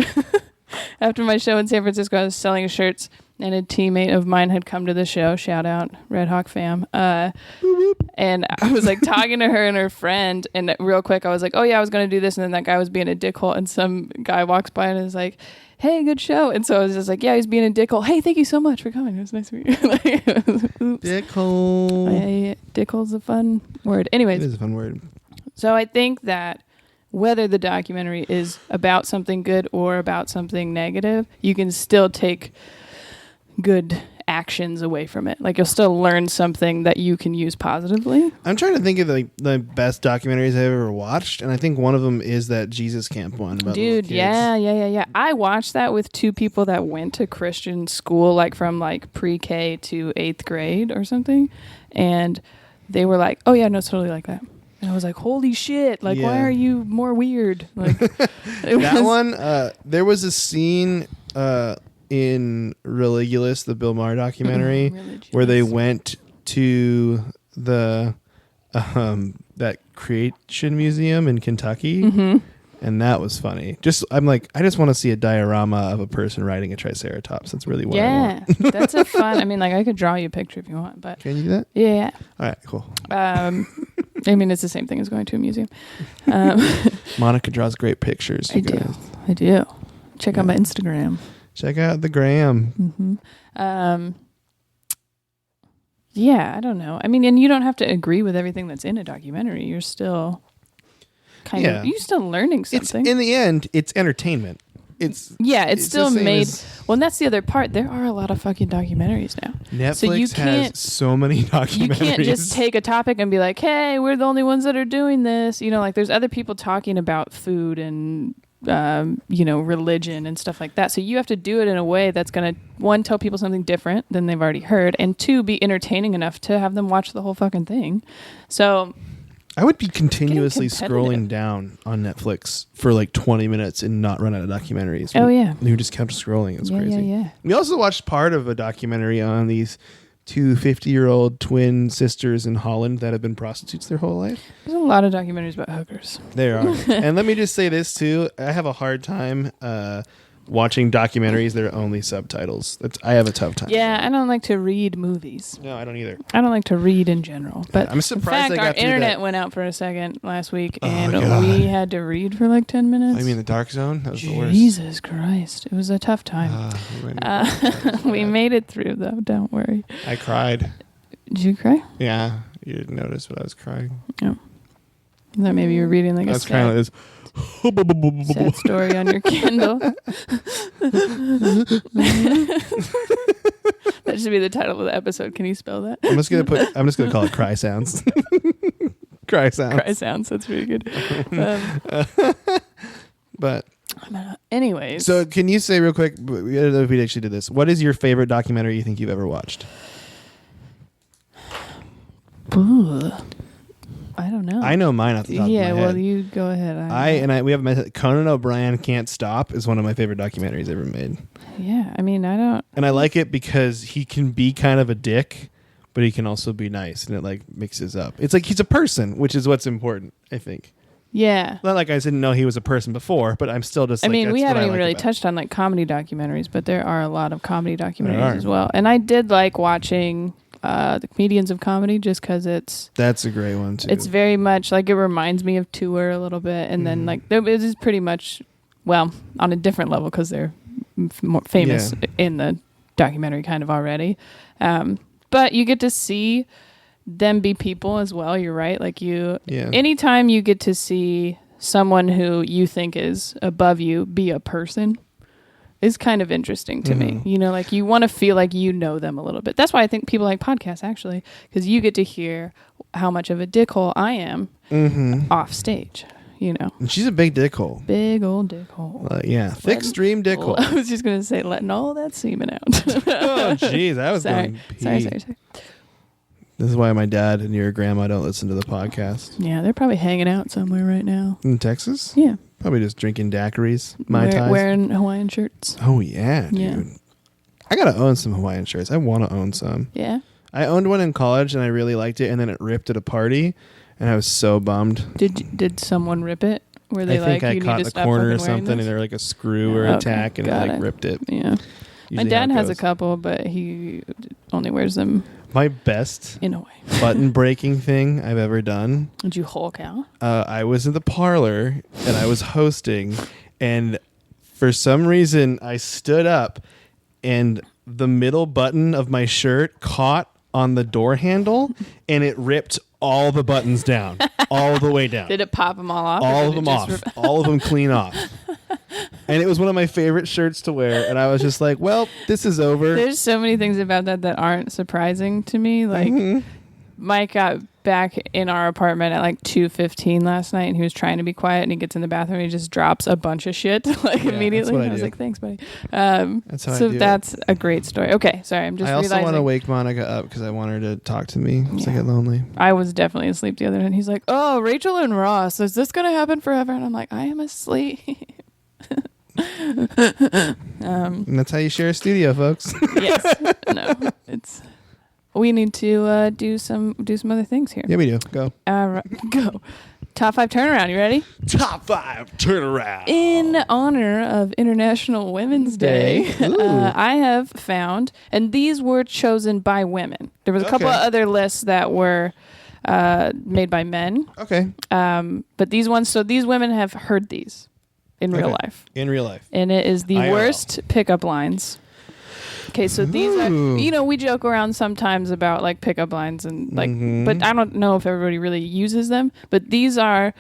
Speaker 2: After my show in San Francisco, I was selling shirts, and a teammate of mine had come to the show. Shout out, Red Hawk fam. And I was like talking to her and her friend, and real quick, I was like, "Oh yeah, I was going to do this," and then that guy was being a dickhole, and some guy walks by and is like, "Hey, good show." And so I was just like, "Yeah, he's being a dickhole. Hey, thank you so much for coming. It was nice to meet you." Oops.
Speaker 3: Dickhole.
Speaker 2: Dickhole's a fun word. Anyways,
Speaker 3: It is a fun word.
Speaker 2: so I think that whether the documentary is about something good or about something negative, you can still take good actions away from it. Like, you'll still learn something that you can use positively.
Speaker 3: I'm trying to think of the best documentaries I've ever watched, and I think one of them is that Jesus Camp one about
Speaker 2: Dude,
Speaker 3: little kids.
Speaker 2: yeah. I watched that with two people that went to Christian school, like from like pre-K to 8th grade or something, and they were like, "Oh yeah, no, it's totally like that." And I was like, "Holy shit! Like, why
Speaker 3: Yeah.
Speaker 2: are you more weird?" Like,
Speaker 3: That one, there was a scene in Religulous, the Bill Maher documentary, where they went to the that Creation Museum in Kentucky, and that was funny. I'm like, I just want to see a diorama of a person riding a Triceratops. That's really what I want.
Speaker 2: Yeah, that's a fun. I mean, like, I could draw you a picture if you want, but
Speaker 3: Can you do that?
Speaker 2: yeah.
Speaker 3: All right, cool.
Speaker 2: I mean, it's the same thing as going to a museum.
Speaker 3: Monica draws great pictures. You guys.
Speaker 2: I do. Check out my Instagram.
Speaker 3: Check out the gram.
Speaker 2: Yeah, I don't know. I mean, and you don't have to agree with everything that's in a documentary. You're still you're still learning something.
Speaker 3: In the end, it's entertainment. It's
Speaker 2: still
Speaker 3: the same
Speaker 2: made.
Speaker 3: as-
Speaker 2: Well, and that's the other part. There are a lot of fucking documentaries now.
Speaker 3: Netflix
Speaker 2: So you
Speaker 3: has so many documentaries.
Speaker 2: You can't just take a topic and be like, "Hey, we're the only ones that are doing this." You know, like, there's other people talking about food and religion and stuff like that. So you have to do it in a way that's going to, one, tell people something different than they've already heard, and two, be entertaining enough to have them watch the whole fucking thing. So
Speaker 3: I would be continuously
Speaker 2: Getting competitive.
Speaker 3: scrolling down on Netflix for like 20 minutes and not run out of documentaries.
Speaker 2: Oh, yeah.
Speaker 3: You just kept scrolling. It was crazy.
Speaker 2: Yeah.
Speaker 3: We also watched part of a documentary on these two 50-year-old twin sisters in Holland that have been prostitutes their whole life.
Speaker 2: There's a lot of documentaries about hookers.
Speaker 3: There are. And let me just say this too. I have a hard time watching documentaries that are only subtitles. I have a tough time.
Speaker 2: Yeah, I don't like to read movies.
Speaker 3: No, I don't either.
Speaker 2: I don't like to read in general. But
Speaker 3: I'm surprised
Speaker 2: in fact,
Speaker 3: I got
Speaker 2: our
Speaker 3: through
Speaker 2: internet
Speaker 3: that.
Speaker 2: went out for a second last week,
Speaker 3: Oh,
Speaker 2: and
Speaker 3: God.
Speaker 2: we had to read for like 10 minutes.
Speaker 3: I mean, the Dark Zone? That was the worst.
Speaker 2: Jesus Christ. It was a tough time. We made it through, though. Don't worry.
Speaker 3: I cried.
Speaker 2: Did you cry?
Speaker 3: Yeah. You didn't notice, but I was crying.
Speaker 2: No. That maybe you were reading like
Speaker 3: I
Speaker 2: a
Speaker 3: was crying like this.
Speaker 2: sad story on your Kindle. That should be the title of the episode. Can you spell that?
Speaker 3: I'm just gonna call it Cry Sounds. Cry Sounds.
Speaker 2: Cry sounds. That's pretty good.
Speaker 3: But
Speaker 2: Anyways.
Speaker 3: so can you say real quick, I don't know if we actually did this. What is your favorite documentary you think you've ever watched?
Speaker 2: Ooh. I don't know.
Speaker 3: I know mine off the top of my head.
Speaker 2: Well, you go ahead.
Speaker 3: We have met Conan O'Brien Can't Stop is one of my favorite documentaries ever made.
Speaker 2: Yeah, I mean, I don't.
Speaker 3: And I like it because he can be kind of a dick, but he can also be nice, and it like mixes up. It's like he's a person, which is what's important, I think.
Speaker 2: Yeah.
Speaker 3: Not like I didn't know he was a person before, but I'm still just.
Speaker 2: I mean, we
Speaker 3: that's what
Speaker 2: haven't
Speaker 3: I
Speaker 2: even
Speaker 3: like
Speaker 2: really
Speaker 3: about it.
Speaker 2: touched on like comedy documentaries, but there are a lot of comedy
Speaker 3: There
Speaker 2: documentaries
Speaker 3: are.
Speaker 2: as well. And I did like watching the Comedians of Comedy just because
Speaker 3: That's a great one too.
Speaker 2: it's very much like, it reminds me of Tour a little bit, and then like it is pretty much, well, on a different level because they're more famous in the documentary kind of already. But you get to see them be people as well. You're right. Like anytime you get to see someone who you think is above you be a person is kind of interesting to me. You know, like you want to feel like you know them a little bit. That's why I think people like podcasts, actually, because you get to hear how much of a dickhole I am off stage. You know,
Speaker 3: And she's a big dickhole.
Speaker 2: big old dickhole.
Speaker 3: Yeah, thick stream dickhole.
Speaker 2: I was just gonna say, letting all that semen out.
Speaker 3: Oh, jeez, I was
Speaker 2: sorry.
Speaker 3: going pee.
Speaker 2: Sorry.
Speaker 3: This is why my dad and your grandma don't listen to the podcast.
Speaker 2: Yeah, they're probably hanging out somewhere right now.
Speaker 3: In Texas?
Speaker 2: Yeah,
Speaker 3: Probably just drinking daiquiris, Mai Tais.
Speaker 2: wearing Hawaiian shirts.
Speaker 3: Oh, yeah, dude.
Speaker 2: Yeah.
Speaker 3: I got to own some Hawaiian shirts. I want to own some.
Speaker 2: Yeah.
Speaker 3: I owned one in college, and I really liked it, and then it ripped at a party, and I was so bummed.
Speaker 2: Did someone rip it? Were they
Speaker 3: I think I
Speaker 2: you
Speaker 3: caught
Speaker 2: need
Speaker 3: the
Speaker 2: to stop
Speaker 3: corner or
Speaker 2: fucking wearing
Speaker 3: something,
Speaker 2: this?
Speaker 3: and there like a screw or a
Speaker 2: Okay,
Speaker 3: tack, and it
Speaker 2: got
Speaker 3: like
Speaker 2: it.
Speaker 3: ripped it.
Speaker 2: Yeah. My
Speaker 3: Usually how
Speaker 2: dad
Speaker 3: it
Speaker 2: has a
Speaker 3: goes.
Speaker 2: couple, but he only wears them
Speaker 3: My best
Speaker 2: in a way.
Speaker 3: button breaking thing I've ever done.
Speaker 2: Did you Hulk out?
Speaker 3: I was in the parlor and I was hosting, and for some reason I stood up, and the middle button of my shirt caught on the door handle, and it ripped all the buttons down, all the way down.
Speaker 2: Did it pop them all off? or
Speaker 3: All
Speaker 2: did
Speaker 3: of
Speaker 2: it
Speaker 3: them
Speaker 2: just
Speaker 3: off. All of them clean off. And it was one of my favorite shirts to wear, and I was just like, well, this is over.
Speaker 2: There's so many things about that aren't surprising to me. Like Mike got back in our apartment at like 2:15 last night, and he was trying to be quiet, and he gets in the bathroom and he just drops a bunch of shit like
Speaker 3: Yeah,
Speaker 2: immediately.
Speaker 3: that's what I
Speaker 2: I was
Speaker 3: do.
Speaker 2: like, thanks, buddy.
Speaker 3: That's how I
Speaker 2: So
Speaker 3: do it.
Speaker 2: that's a great story. Okay, sorry, I'm just
Speaker 3: I also want
Speaker 2: realizing
Speaker 3: to wake Monica up because I want her to talk to me because I get lonely.
Speaker 2: I was definitely asleep the other night. And he's like, "Oh, Rachel and Ross, is this gonna happen forever?" And I'm like, "I am asleep."
Speaker 3: And that's how you share a studio, folks.
Speaker 2: Yes, no, it's. We need to do some other things here.
Speaker 3: Yeah, we do. Go.
Speaker 2: Go. Top 5 turnaround. You ready?
Speaker 3: Top 5 turnaround.
Speaker 2: In honor of International Women's Day,
Speaker 3: Ooh.
Speaker 2: I have found, and these were chosen by women. There was a couple of
Speaker 3: Okay.
Speaker 2: other lists that were made by men,
Speaker 3: Okay.
Speaker 2: but these ones. So these women have heard these in real
Speaker 3: Okay.
Speaker 2: life,
Speaker 3: In real life.
Speaker 2: and it is the
Speaker 3: IRL.
Speaker 2: worst pickup lines. Okay, so these are,
Speaker 3: Ooh.
Speaker 2: we joke around sometimes about like pickup lines and like,
Speaker 3: Mhm.
Speaker 2: but I don't know if everybody really uses them. But these are,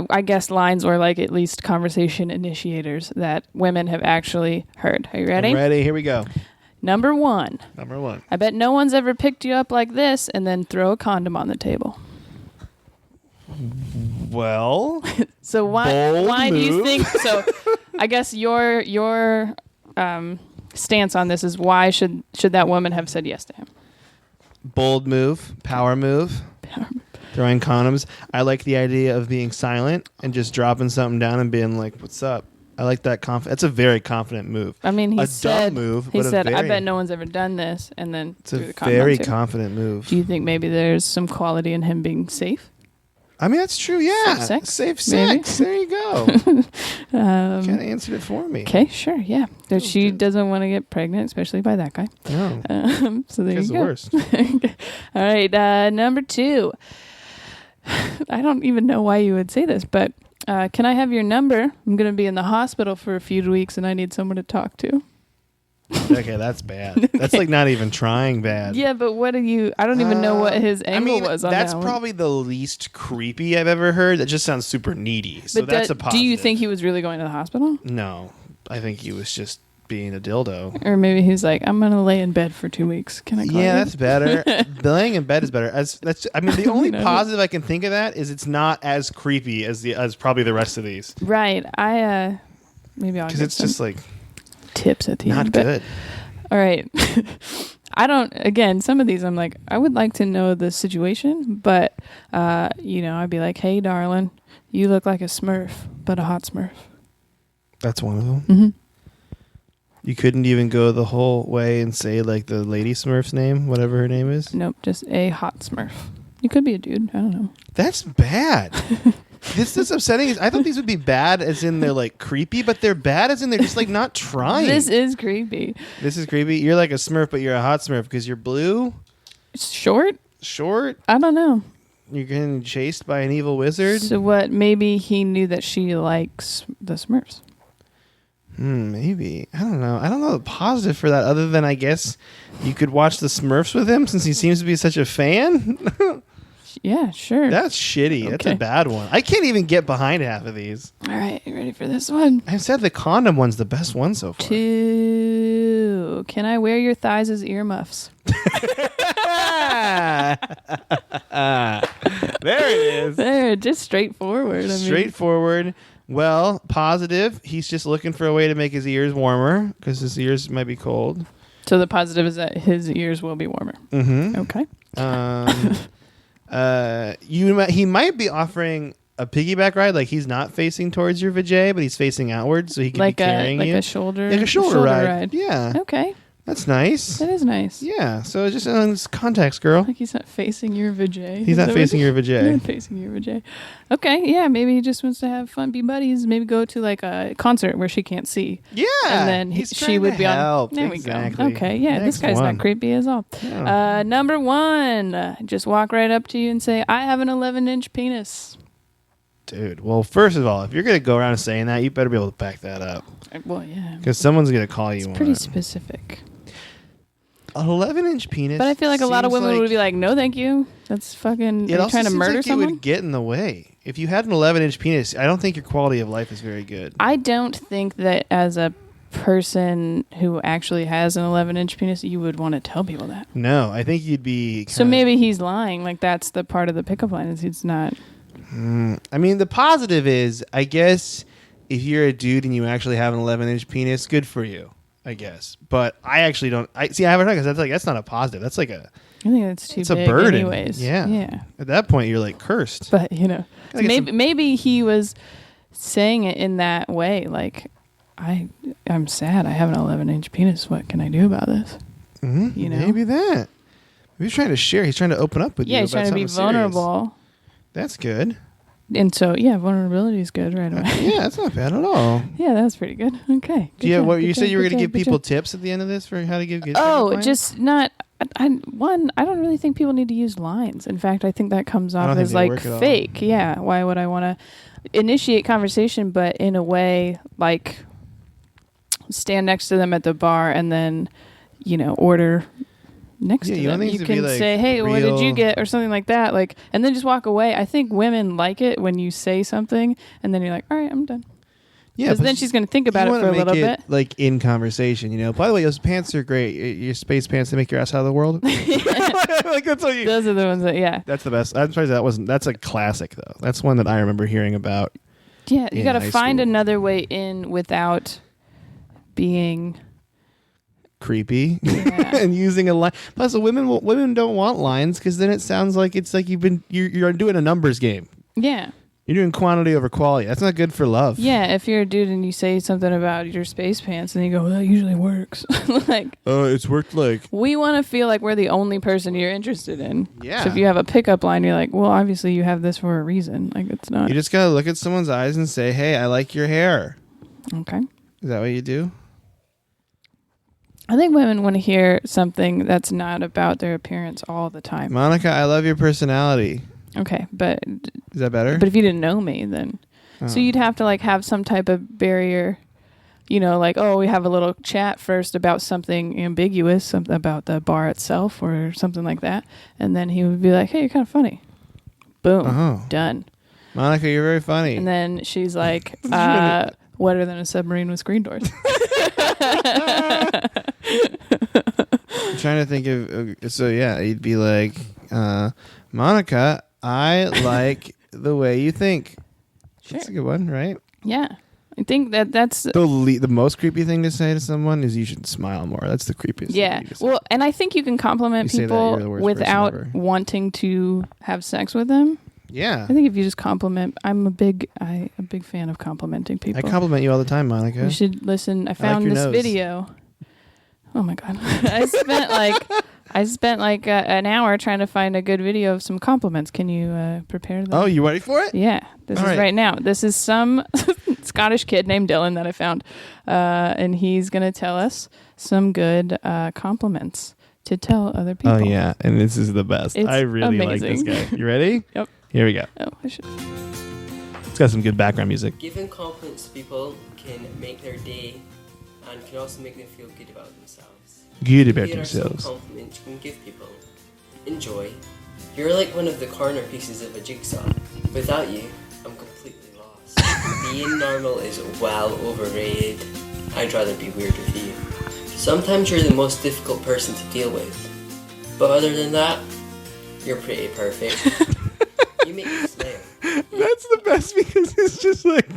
Speaker 2: I guess, lines or like at least conversation initiators that women have actually heard. Are you ready?
Speaker 3: I'm ready. Here we go.
Speaker 2: Number 1.
Speaker 3: Number 1.
Speaker 2: I bet no one's ever picked you up like this and then throw a condom on the table.
Speaker 3: Well,
Speaker 2: So why
Speaker 3: Bold
Speaker 2: do you
Speaker 3: move.
Speaker 2: think so? I guess your stance on this is why should that woman have said yes to him?
Speaker 3: bold move, power move, throwing condoms. I like the idea of being silent and just dropping something down and being like, "What's up?" I like that That's a very confident move.
Speaker 2: I mean, he
Speaker 3: A
Speaker 2: said,
Speaker 3: dumb move,
Speaker 2: he
Speaker 3: but a
Speaker 2: said, I
Speaker 3: very-
Speaker 2: bet no one's ever done this, and then
Speaker 3: It's
Speaker 2: threw
Speaker 3: a
Speaker 2: the condom
Speaker 3: very
Speaker 2: on too.
Speaker 3: confident move.
Speaker 2: Do you think maybe there's some quality in him being safe?
Speaker 3: I mean, that's true. Yeah,
Speaker 2: Safe sex?
Speaker 3: Safe
Speaker 2: Maybe.
Speaker 3: sex. There you go. Kind of answered it for me.
Speaker 2: Okay, sure, yeah. That she
Speaker 3: good.
Speaker 2: doesn't want to get pregnant, especially by that guy.
Speaker 3: No,
Speaker 2: So there
Speaker 3: it's
Speaker 2: you
Speaker 3: the
Speaker 2: go.
Speaker 3: worst.
Speaker 2: All right, number 2. I don't even know why you would say this, but can I have your number? I'm going to be in the hospital for a few weeks, and I need someone to talk to.
Speaker 3: Okay, that's bad. That's like not even trying bad.
Speaker 2: Yeah, but what do you? I don't even know what his angle was on
Speaker 3: that's
Speaker 2: that one.
Speaker 3: probably the least creepy I've ever heard. That just sounds super needy. So
Speaker 2: But
Speaker 3: that's a positive.
Speaker 2: do you think he was really going to the hospital?
Speaker 3: No, I think he was just being a dildo.
Speaker 2: Or maybe he's like, I'm going to lay in bed for 2 weeks. Can I call you?
Speaker 3: Yeah, that's better. The laying in bed is better. I mean, the only
Speaker 2: No.
Speaker 3: positive I can think of that is it's not as creepy as probably the rest of these
Speaker 2: Right. Maybe I'll
Speaker 3: because
Speaker 2: get
Speaker 3: it's
Speaker 2: some
Speaker 3: just like
Speaker 2: tips at the
Speaker 3: not
Speaker 2: end. but-
Speaker 3: good.
Speaker 2: All right. Again, some of these I'm like, I would like to know the situation, but, I'd be like, hey, darling, you look like a Smurf, but a hot Smurf.
Speaker 3: That's one of them.
Speaker 2: Mm-hmm.
Speaker 3: You couldn't even go the whole way and say like the Lady Smurf's name, whatever her name is.
Speaker 2: Nope, just a hot Smurf. You could be a dude. I don't know.
Speaker 3: That's bad. This is upsetting. I thought these would be bad as in they're like creepy, but they're bad as in they're just like not trying.
Speaker 2: This is creepy.
Speaker 3: This is creepy. You're like a Smurf, but you're a hot Smurf because you're blue,
Speaker 2: It's short?
Speaker 3: short.
Speaker 2: I don't know.
Speaker 3: You're getting chased by an evil wizard.
Speaker 2: So what? Maybe he knew that she likes the Smurfs.
Speaker 3: Maybe. I don't know. I don't know the positive for that other than I guess you could watch the Smurfs with him since he seems to be such a fan.
Speaker 2: Yeah, sure.
Speaker 3: That's shitty. That's a
Speaker 2: Okay.
Speaker 3: bad one. I can't even get behind half of these.
Speaker 2: All right, you ready for this one?
Speaker 3: I said the condom one's the best one so far.
Speaker 2: 2. Can I wear your thighs as earmuffs?
Speaker 3: There it is.
Speaker 2: There, just straightforward.
Speaker 3: Straightforward. Well, positive. He's just looking for a way to make his ears warmer because his ears might be cold.
Speaker 2: So the positive is that his ears will be warmer.
Speaker 3: Mm-hmm.
Speaker 2: Okay.
Speaker 3: He might be offering a piggyback ride, like he's not facing towards your vajay, but he's facing outward, so he can be carrying you.
Speaker 2: a shoulder
Speaker 3: like a shoulder ride. Yeah,
Speaker 2: Okay.
Speaker 3: That's nice.
Speaker 2: That is nice.
Speaker 3: Yeah, so just it's context, girl.
Speaker 2: Like he's not facing your vajay.
Speaker 3: He's not facing your vajay.
Speaker 2: Not facing your vajay. Okay, yeah, maybe he just wants to have fun, be buddies. Maybe go to like a concert where she can't see.
Speaker 3: Yeah,
Speaker 2: and then
Speaker 3: he's
Speaker 2: she would be
Speaker 3: help.
Speaker 2: on. There
Speaker 3: Exactly.
Speaker 2: we go. Okay, yeah,
Speaker 3: Next
Speaker 2: this guy's
Speaker 3: one.
Speaker 2: not creepy at all.
Speaker 3: Yeah.
Speaker 2: Number 1, just walk right up to you and say, "I have an 11-inch penis."
Speaker 3: Dude, well, first of all, if you're gonna go around saying that, you better be able to back that up.
Speaker 2: Well, yeah,
Speaker 3: Because someone's gonna call you.
Speaker 2: it's
Speaker 3: on
Speaker 2: pretty
Speaker 3: it.
Speaker 2: specific.
Speaker 3: An 11-inch penis.
Speaker 2: But I feel like a lot of
Speaker 3: seems
Speaker 2: women would be like, "No, thank you. That's fucking."
Speaker 3: It
Speaker 2: Are you
Speaker 3: also
Speaker 2: trying to
Speaker 3: seems
Speaker 2: murder
Speaker 3: like
Speaker 2: someone?
Speaker 3: It would get in the way. If you had an 11-inch penis, I don't think your quality of life is very good.
Speaker 2: I don't think that as a person who actually has an 11-inch penis, you would want to tell people that.
Speaker 3: No, I think you'd be.
Speaker 2: So maybe he's lying. Like that's the part of the pickup line is he's not.
Speaker 3: I mean, the positive is, I guess, if you're a dude and you actually have an 11-inch penis, good for you. I guess, but I actually don't. I have a because that's not a positive. That's like a.
Speaker 2: I think that's too
Speaker 3: It's a
Speaker 2: big
Speaker 3: burden.
Speaker 2: anyways.
Speaker 3: Yeah.
Speaker 2: Yeah.
Speaker 3: At that point, you're like cursed.
Speaker 2: But you know,
Speaker 3: I guess
Speaker 2: maybe he was saying it in that way. Like, I'm sad. I have an 11-inch penis. What can I do about this?
Speaker 3: Mm-hmm.
Speaker 2: You know?
Speaker 3: Maybe that. Maybe he's trying to share. He's trying to open up with you.
Speaker 2: Yeah, he's
Speaker 3: about
Speaker 2: trying to be
Speaker 3: something serious.
Speaker 2: vulnerable.
Speaker 3: That's good.
Speaker 2: And so, yeah, vulnerability is good right away.
Speaker 3: Yeah, that's not bad at all.
Speaker 2: Yeah, that's pretty good. Okay.
Speaker 3: Do you have
Speaker 2: Good
Speaker 3: what
Speaker 2: job,
Speaker 3: you
Speaker 2: good
Speaker 3: said
Speaker 2: job,
Speaker 3: you were
Speaker 2: good
Speaker 3: going to
Speaker 2: job,
Speaker 3: give
Speaker 2: good
Speaker 3: people
Speaker 2: job.
Speaker 3: tips at the end of this for how to give good.
Speaker 2: Oh,
Speaker 3: pickup lines?
Speaker 2: just not. I don't really think people need to use lines. In fact, I think that comes
Speaker 3: I don't
Speaker 2: off
Speaker 3: think
Speaker 2: as
Speaker 3: they
Speaker 2: like
Speaker 3: work at all.
Speaker 2: fake. Yeah. Why would I want to initiate conversation, but in a way like stand next to them at the bar and then, order next
Speaker 3: Yeah,
Speaker 2: to
Speaker 3: you
Speaker 2: them.
Speaker 3: want things
Speaker 2: You
Speaker 3: to be,
Speaker 2: can
Speaker 3: like,
Speaker 2: say, "Hey, what did you
Speaker 3: real-
Speaker 2: get?" or something like that. Like, and then just walk away. I think women like it when you say something and then you're like, "All right, I'm done."
Speaker 3: Yeah,
Speaker 2: Because
Speaker 3: but
Speaker 2: then she's going to think about
Speaker 3: you
Speaker 2: it
Speaker 3: wanna
Speaker 2: for a
Speaker 3: make
Speaker 2: little
Speaker 3: it,
Speaker 2: bit.
Speaker 3: like in conversation. By the way, those pants are great. Your space pants to make your ass out of the world. Like that's what you.
Speaker 2: Those are the ones that, yeah.
Speaker 3: That's the best. I'm sorry that wasn't. That's a classic though. That's one that I remember hearing about.
Speaker 2: Yeah, you
Speaker 3: in
Speaker 2: got to
Speaker 3: high
Speaker 2: find
Speaker 3: school.
Speaker 2: another way in without being.
Speaker 3: Creepy
Speaker 2: Yeah.
Speaker 3: and using a line. Plus, women don't want lines because then it sounds like it's like you're doing a numbers game.
Speaker 2: Yeah.
Speaker 3: You're doing quantity over quality. That's not good for love.
Speaker 2: Yeah, if you're a dude and you say something about your space pants and you go, "Well, that usually works." Like,
Speaker 3: It's worked like.
Speaker 2: we want to feel like we're the only person you're interested in.
Speaker 3: Yeah.
Speaker 2: So if you have a pickup line, you're like, "Well, obviously you have this for a reason." Like, it's not.
Speaker 3: You just gotta look at someone's eyes and say, "Hey, I like your hair."
Speaker 2: Okay.
Speaker 3: Is that what you do?
Speaker 2: I think women want to hear something that's not about their appearance all the time.
Speaker 3: Monica, I love your personality.
Speaker 2: Okay, but
Speaker 3: Is that better?
Speaker 2: if you didn't know me, then so you'd have to like have some type of barrier, like, oh, we have a little chat first about something ambiguous, something about the bar itself or something like that, and then he would be like, "Hey, you're kind of funny." Boom,
Speaker 3: Oh.
Speaker 2: done.
Speaker 3: Monica, you're very funny.
Speaker 2: And then she's like, "Wetter than a submarine with screen doors."
Speaker 3: I'm trying to think of. So yeah, you'd be like, Monica, I like the way you think. That's a good one, right?
Speaker 2: Yeah, I think that's
Speaker 3: The most creepy thing to say to someone is you should smile more. That's the creepiest.
Speaker 2: yeah.
Speaker 3: thing to say.
Speaker 2: Well, and I think you can compliment
Speaker 3: You say that,
Speaker 2: people
Speaker 3: you're the worst person
Speaker 2: without
Speaker 3: ever.
Speaker 2: wanting to have sex with them.
Speaker 3: Yeah.
Speaker 2: I think if you just compliment, I'm a big fan of complimenting
Speaker 3: I
Speaker 2: people.
Speaker 3: compliment you all the time, Monica.
Speaker 2: You should listen. I found
Speaker 3: your
Speaker 2: this
Speaker 3: nose.
Speaker 2: video. Oh my god! I spent like an hour trying to find a good video of some compliments. Can you prepare them?
Speaker 3: Oh, you ready for it?
Speaker 2: Yeah, this
Speaker 3: All
Speaker 2: is
Speaker 3: right.
Speaker 2: right now. This is some Scottish kid named Dylan that I found, and he's gonna tell us some good compliments to tell other people.
Speaker 3: Oh yeah, and this is the best.
Speaker 2: It's
Speaker 3: I really
Speaker 2: amazing.
Speaker 3: like this guy. You ready?
Speaker 2: Yep.
Speaker 3: Here we go.
Speaker 2: Oh, I should.
Speaker 3: It's got some good background music.
Speaker 4: Giving compliments to people can make their day and can also make them feel good about themselves.
Speaker 3: Good about
Speaker 4: Here are some
Speaker 3: themselves.
Speaker 4: compliments you can give people. Enjoy. You're like one of the corner pieces of a jigsaw. Without you, I'm completely lost. Being normal is well overrated. I'd rather be weird with you. Sometimes you're the most difficult person to deal with. But other than that, you're pretty perfect. You make me smile.
Speaker 3: That's the best because it's just like.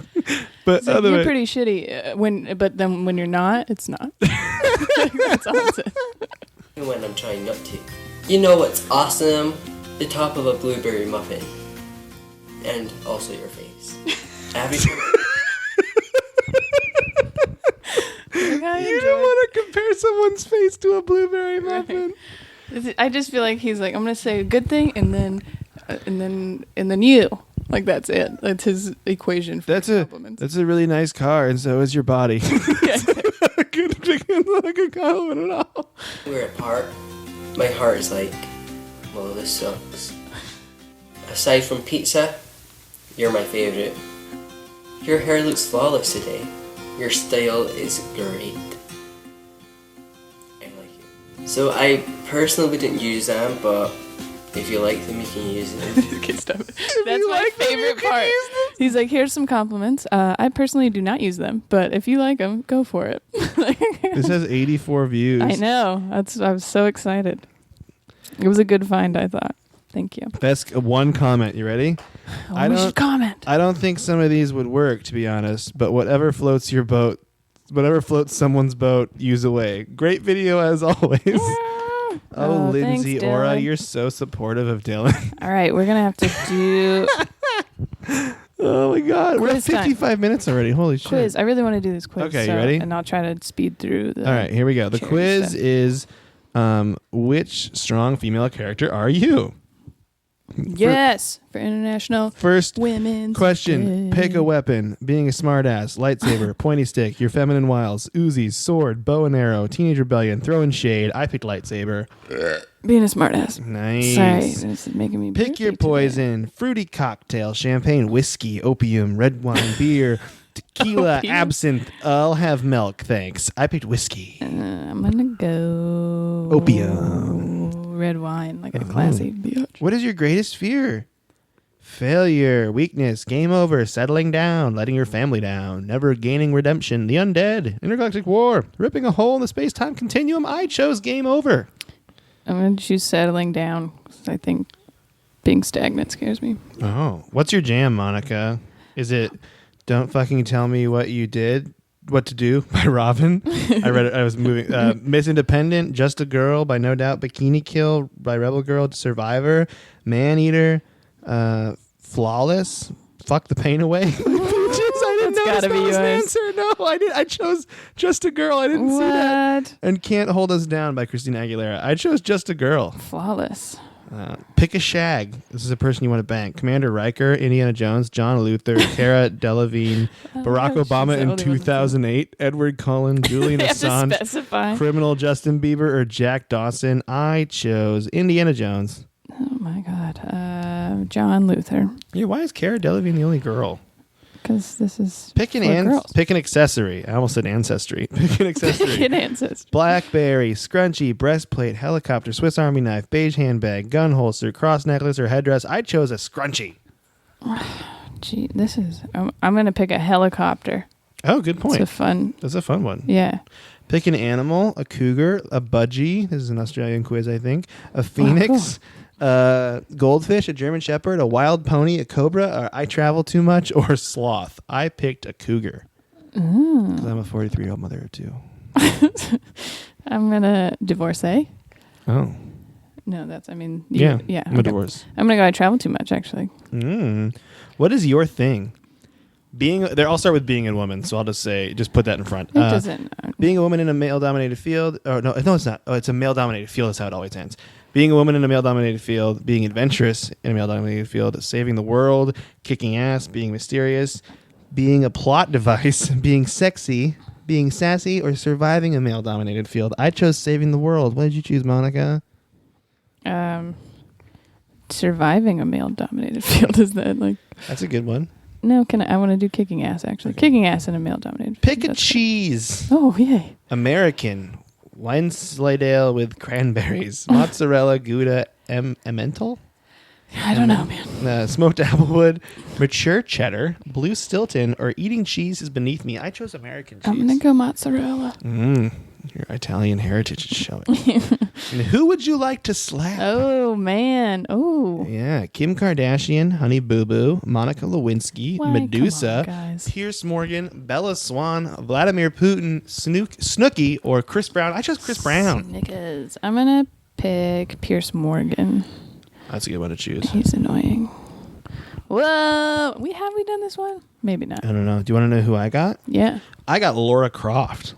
Speaker 3: But
Speaker 2: So you're
Speaker 3: otherwise,
Speaker 2: pretty shitty but then when you're not, it's not. That's opposite.
Speaker 4: Even when I'm trying not to. You know what's awesome? The top of a blueberry muffin. And also your face. Every time.
Speaker 2: Like, I
Speaker 3: you
Speaker 2: enjoy
Speaker 3: don't
Speaker 2: it.
Speaker 3: want to compare compare someone's face to a blueberry muffin.
Speaker 2: I just feel like he's like, I'm gonna say a good thing, and then you. Like that's it. That's his equation for compliments.
Speaker 3: That's a really nice car, and so is your body. A good compliment at all.
Speaker 4: We're apart. My heart is like, well, this sucks. Aside from pizza, you're my favourite. Your hair looks flawless today. Your style is great. I like it. So I personally wouldn't use them, but if you like them, you can use them.
Speaker 2: Okay, stop it. That's my favorite part. He's like, here's some compliments. I personally do not use them, but if you like them, go for it.
Speaker 3: This has 84 views.
Speaker 2: I know. I was so excited. It was a good find, I thought. Thank you.
Speaker 3: Best one comment. You ready?
Speaker 2: We should comment.
Speaker 3: I don't think some of these would work, to be honest, but whatever floats your boat, whatever floats someone's boat, use away. Great video as always. Oh, Lindsay
Speaker 2: thanks,
Speaker 3: Ora,
Speaker 2: Dylan.
Speaker 3: you're so supportive of Dylan.
Speaker 2: All right, we're going to have to do
Speaker 3: Oh, my God. We're at
Speaker 2: Quiz time.
Speaker 3: 55 minutes already. Holy shit.
Speaker 2: quiz. I really want to do this quiz.
Speaker 3: Okay, you ready?
Speaker 2: And I'll try to speed through the...
Speaker 3: All right, here we go. The
Speaker 2: Cheers.
Speaker 3: quiz is which strong female character are you?
Speaker 2: Yes, for International
Speaker 3: First
Speaker 2: Women's
Speaker 3: question.
Speaker 2: Day.
Speaker 3: Pick a weapon. Being a smartass, lightsaber, pointy stick, your feminine wiles, Uzis, sword, bow and arrow, teenage rebellion, throwing shade. I picked lightsaber.
Speaker 2: Being a smartass.
Speaker 3: Nice.
Speaker 2: Sorry, this is making me
Speaker 3: Pick your
Speaker 2: burpy today.
Speaker 3: poison. Fruity cocktail, champagne, whiskey, opium, red wine, beer, tequila,
Speaker 2: Opium?
Speaker 3: absinthe. I'll have milk, thanks. I picked whiskey.
Speaker 2: I'm gonna go
Speaker 3: Opium.
Speaker 2: red wine, like a classy bitch.
Speaker 3: What is your greatest fear? Failure, weakness, game over, settling down, letting your family down, never gaining redemption, the undead, intergalactic war, ripping a hole in the space-time continuum. I chose game over.
Speaker 2: I'm gonna choose settling down 'cause I think being stagnant scares me.
Speaker 3: Oh, what's your jam, Monica? Is it "Don't Fucking Tell Me What You Did, What to Do" by Robin? I read it. I was moving. Miss Independent, Just a Girl by No Doubt, Bikini Kill by Rebel Girl, Survivor, Man Eater, Flawless, Fuck the Pain Away. I didn't know
Speaker 2: gotta
Speaker 3: that
Speaker 2: be
Speaker 3: was an
Speaker 2: yours.
Speaker 3: answer. No, I did. I chose Just a Girl. I didn't see that.
Speaker 2: What?
Speaker 3: And Can't Hold Us Down by Christina Aguilera. I chose Just a Girl.
Speaker 2: Flawless.
Speaker 3: Pick a shag. This is a person you want to bank. Commander Riker, Indiana Jones, John Luther, Cara Delevingne, Barack
Speaker 2: she's
Speaker 3: Obama
Speaker 2: the
Speaker 3: in
Speaker 2: only one.
Speaker 3: 2008, Edward Cullen, Julian
Speaker 2: They have to
Speaker 3: Assange,
Speaker 2: specify.
Speaker 3: criminal Justin Bieber, or Jack Dawson. I chose Indiana Jones.
Speaker 2: Oh my God. John Luther.
Speaker 3: Yeah, why is Cara Delevingne the only girl?
Speaker 2: Because this is
Speaker 3: Pick an
Speaker 2: for girls.
Speaker 3: pick an accessory. I almost said ancestry. Pick an accessory.
Speaker 2: Kid ancestor.
Speaker 3: Blackberry, scrunchie, breastplate, helicopter, Swiss Army knife, beige handbag, gun holster, cross necklace, or headdress. I chose a scrunchie.
Speaker 2: Gee, this is... I'm going to pick a helicopter.
Speaker 3: Oh, good point.
Speaker 2: It's a fun...
Speaker 3: That's a fun one.
Speaker 2: Yeah.
Speaker 3: Pick an animal: a cougar, a budgie. This is an Australian quiz, I think. A phoenix, goldfish, a German shepherd, a wild pony, a cobra, or I travel too much, or sloth. I picked a cougar. 'Cause I'm a 43-year-old mother of two.
Speaker 2: I'm going to divorcee.
Speaker 3: Oh.
Speaker 2: No, that's... I mean...
Speaker 3: Yeah.
Speaker 2: Yeah.
Speaker 3: I'm a divorce.
Speaker 2: I'm going to go I travel too much, actually.
Speaker 3: What is your thing? They all start with being a woman, so I'll just put that in front.
Speaker 2: It doesn't...
Speaker 3: Being a woman in a male-dominated field. Oh, no, it's not. Oh, it's a male-dominated field. That's how it always ends. Being a woman in a male-dominated field. Being adventurous in a male-dominated field. Saving the world. Kicking ass. Being mysterious. Being a plot device. Being sexy. Being sassy. Or surviving a male-dominated field. I chose saving the world. What did you choose, Monica?
Speaker 2: Surviving a male-dominated field. Is that like...
Speaker 3: That's a good one.
Speaker 2: No, I want to do kicking ass, actually. Kicking ass in a male-dominated field.
Speaker 3: Pick a
Speaker 2: That's
Speaker 3: cheese.
Speaker 2: good. Oh, yay.
Speaker 3: American. Wensleydale with cranberries. Mozzarella, Gouda, Emmental.
Speaker 2: I don't know, man.
Speaker 3: Smoked applewood, mature cheddar, blue Stilton, or eating cheese is beneath me. I chose American cheese.
Speaker 2: I'm going to go mozzarella.
Speaker 3: Your Italian heritage is showing. And who would you like to slap?
Speaker 2: Oh, man. Oh.
Speaker 3: Yeah, Kim Kardashian, Honey Boo Boo, Monica Lewinsky,
Speaker 2: Why,
Speaker 3: Medusa,
Speaker 2: come on, guys.
Speaker 3: Pierce Morgan, Bella Swan, Vladimir Putin, Snooki, or Chris Brown. I chose Chris Brown.
Speaker 2: Snickers. I'm going to pick Pierce Morgan.
Speaker 3: That's a good one to choose.
Speaker 2: He's annoying. Whoa. Have we done this one? Maybe not.
Speaker 3: I don't know. Do you want to know who I got?
Speaker 2: Yeah.
Speaker 3: I got Lara Croft.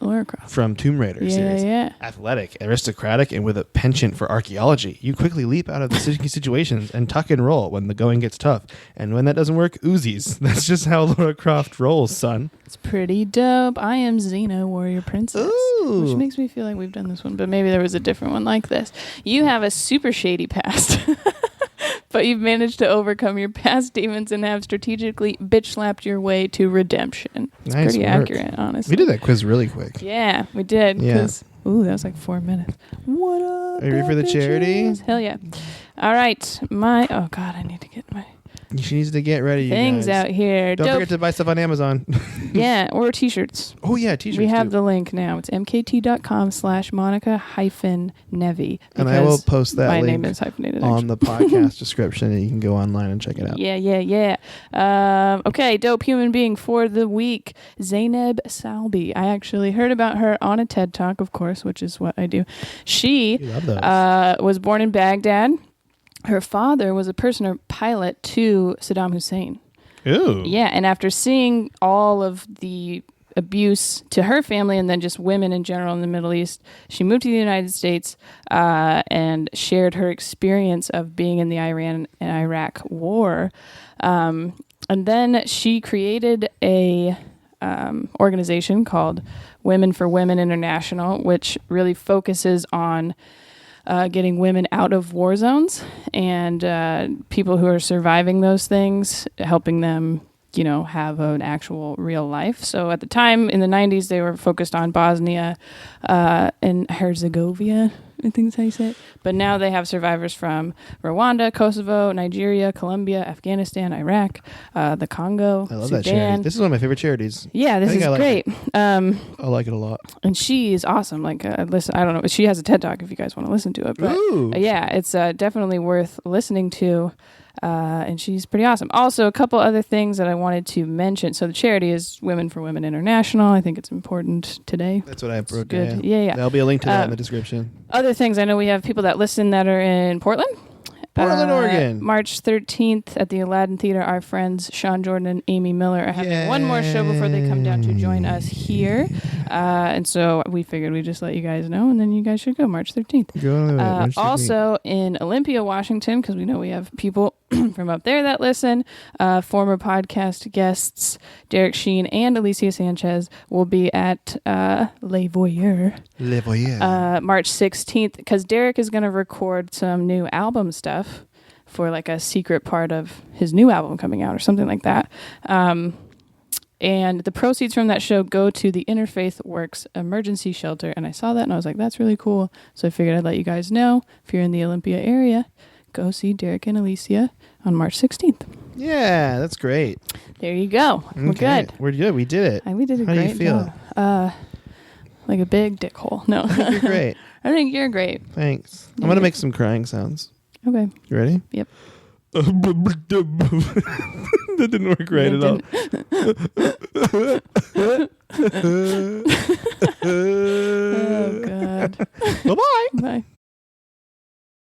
Speaker 2: Lara Croft.
Speaker 3: from Tomb Raider
Speaker 2: Yeah,
Speaker 3: series.
Speaker 2: yeah.
Speaker 3: Athletic, aristocratic, and with a penchant for archaeology. You quickly leap out of the sticky situations and tuck and roll when the going gets tough. And when that doesn't work, Uzis. That's just how Lara Croft rolls, son.
Speaker 2: It's pretty dope. I am Xena, Warrior Princess.
Speaker 3: Ooh.
Speaker 2: Which makes me feel like we've done this one, but maybe there was a different one like this. You have a super shady past. But you've managed to overcome your past demons and have strategically bitch-slapped your way to redemption. It's
Speaker 3: Nice
Speaker 2: pretty
Speaker 3: work.
Speaker 2: accurate, honestly.
Speaker 3: We did that quiz really quick.
Speaker 2: Yeah, we did.
Speaker 3: Yeah.
Speaker 2: 'Cause- ooh, that was like 4 minutes. What up?
Speaker 3: Are you ready for the
Speaker 2: bitches?
Speaker 3: charity?
Speaker 2: Hell yeah. All right. Oh, God, I need to get my
Speaker 3: She needs to get ready, you
Speaker 2: things
Speaker 3: guys.
Speaker 2: out here.
Speaker 3: Don't
Speaker 2: Dope.
Speaker 3: forget to buy stuff on Amazon.
Speaker 2: Yeah, or t-shirts.
Speaker 3: Oh, yeah, t-shirts
Speaker 2: We have
Speaker 3: too.
Speaker 2: the link now. It's mkt.com/Monica-Nevi.
Speaker 3: And I will
Speaker 2: because
Speaker 3: post that
Speaker 2: my
Speaker 3: link
Speaker 2: name is hyphenated.
Speaker 3: on the podcast description, and you can go online and check it out.
Speaker 2: Yeah. Okay, dope human being for the week, Zainab Salbi. I actually heard about her on a TED Talk, of course, which is what I do. She
Speaker 3: We love those.
Speaker 2: was born in Baghdad. Her father was a personal pilot to Saddam Hussein.
Speaker 3: Ooh.
Speaker 2: Yeah, and after seeing all of the abuse to her family and then just women in general in the Middle East, she moved to the United States and shared her experience of being in the Iran and Iraq war. And then she created a organization called Women for Women International, which really focuses on getting women out of war zones and people who are surviving those things, helping them, have an actual real life. So at the time in the 90s, they were focused on Bosnia and Herzegovina, I think that's how you say it. But now they have survivors from Rwanda, Kosovo, Nigeria, Colombia, Afghanistan, Iraq, the Congo,
Speaker 3: I love
Speaker 2: Sudan.
Speaker 3: that charity. This is one of my favorite charities.
Speaker 2: Yeah, this
Speaker 3: I think
Speaker 2: is
Speaker 3: I like
Speaker 2: great.
Speaker 3: I like it a lot.
Speaker 2: And she is awesome. Like, listen, I don't know. She has a TED Talk if you guys want to listen to it. But
Speaker 3: Ooh.
Speaker 2: yeah, it's definitely worth listening to. And she's pretty awesome. Also, a couple other things that I wanted to mention. So the charity is Women for Women International. I think it's important today.
Speaker 3: That's what I wrote
Speaker 2: Good.
Speaker 3: down.
Speaker 2: Yeah.
Speaker 3: There'll be a link to that in the description.
Speaker 2: Other things, I know we have people that listen that are in Portland.
Speaker 3: Portland, Oregon.
Speaker 2: March 13th at the Aladdin Theater. Our friends Sean Jordan and Amy Miller are having one more show before they come down to join us here. And so we figured we'd just let you guys know, and then you guys should go March 13th. Also in Olympia, Washington, because we know we have people from up there that listen, former podcast guests Derek Sheen and Alicia Sanchez will be at Le Voyeur. March 16th, because Derek is going to record some new album stuff for like a secret part of his new album coming out or something like that. And the proceeds from that show go to the Interfaith Works Emergency Shelter. And I saw that and I was like, that's really cool. So I figured I'd let you guys know, if you're in the Olympia area, go see Derek and Alicia on March 16th.
Speaker 3: Yeah, that's great.
Speaker 2: There you go. We're good.
Speaker 3: We're good. We did it.
Speaker 2: We did a
Speaker 3: How
Speaker 2: great
Speaker 3: do you feel?
Speaker 2: job. Like a big dick hole. No.
Speaker 3: I think you're great.
Speaker 2: I think you're great.
Speaker 3: Thanks. I'm going to make some crying sounds.
Speaker 2: Okay.
Speaker 3: You ready?
Speaker 2: Yep.
Speaker 3: That didn't work right at all.
Speaker 2: Oh, God.
Speaker 3: Bye-bye.
Speaker 2: Bye.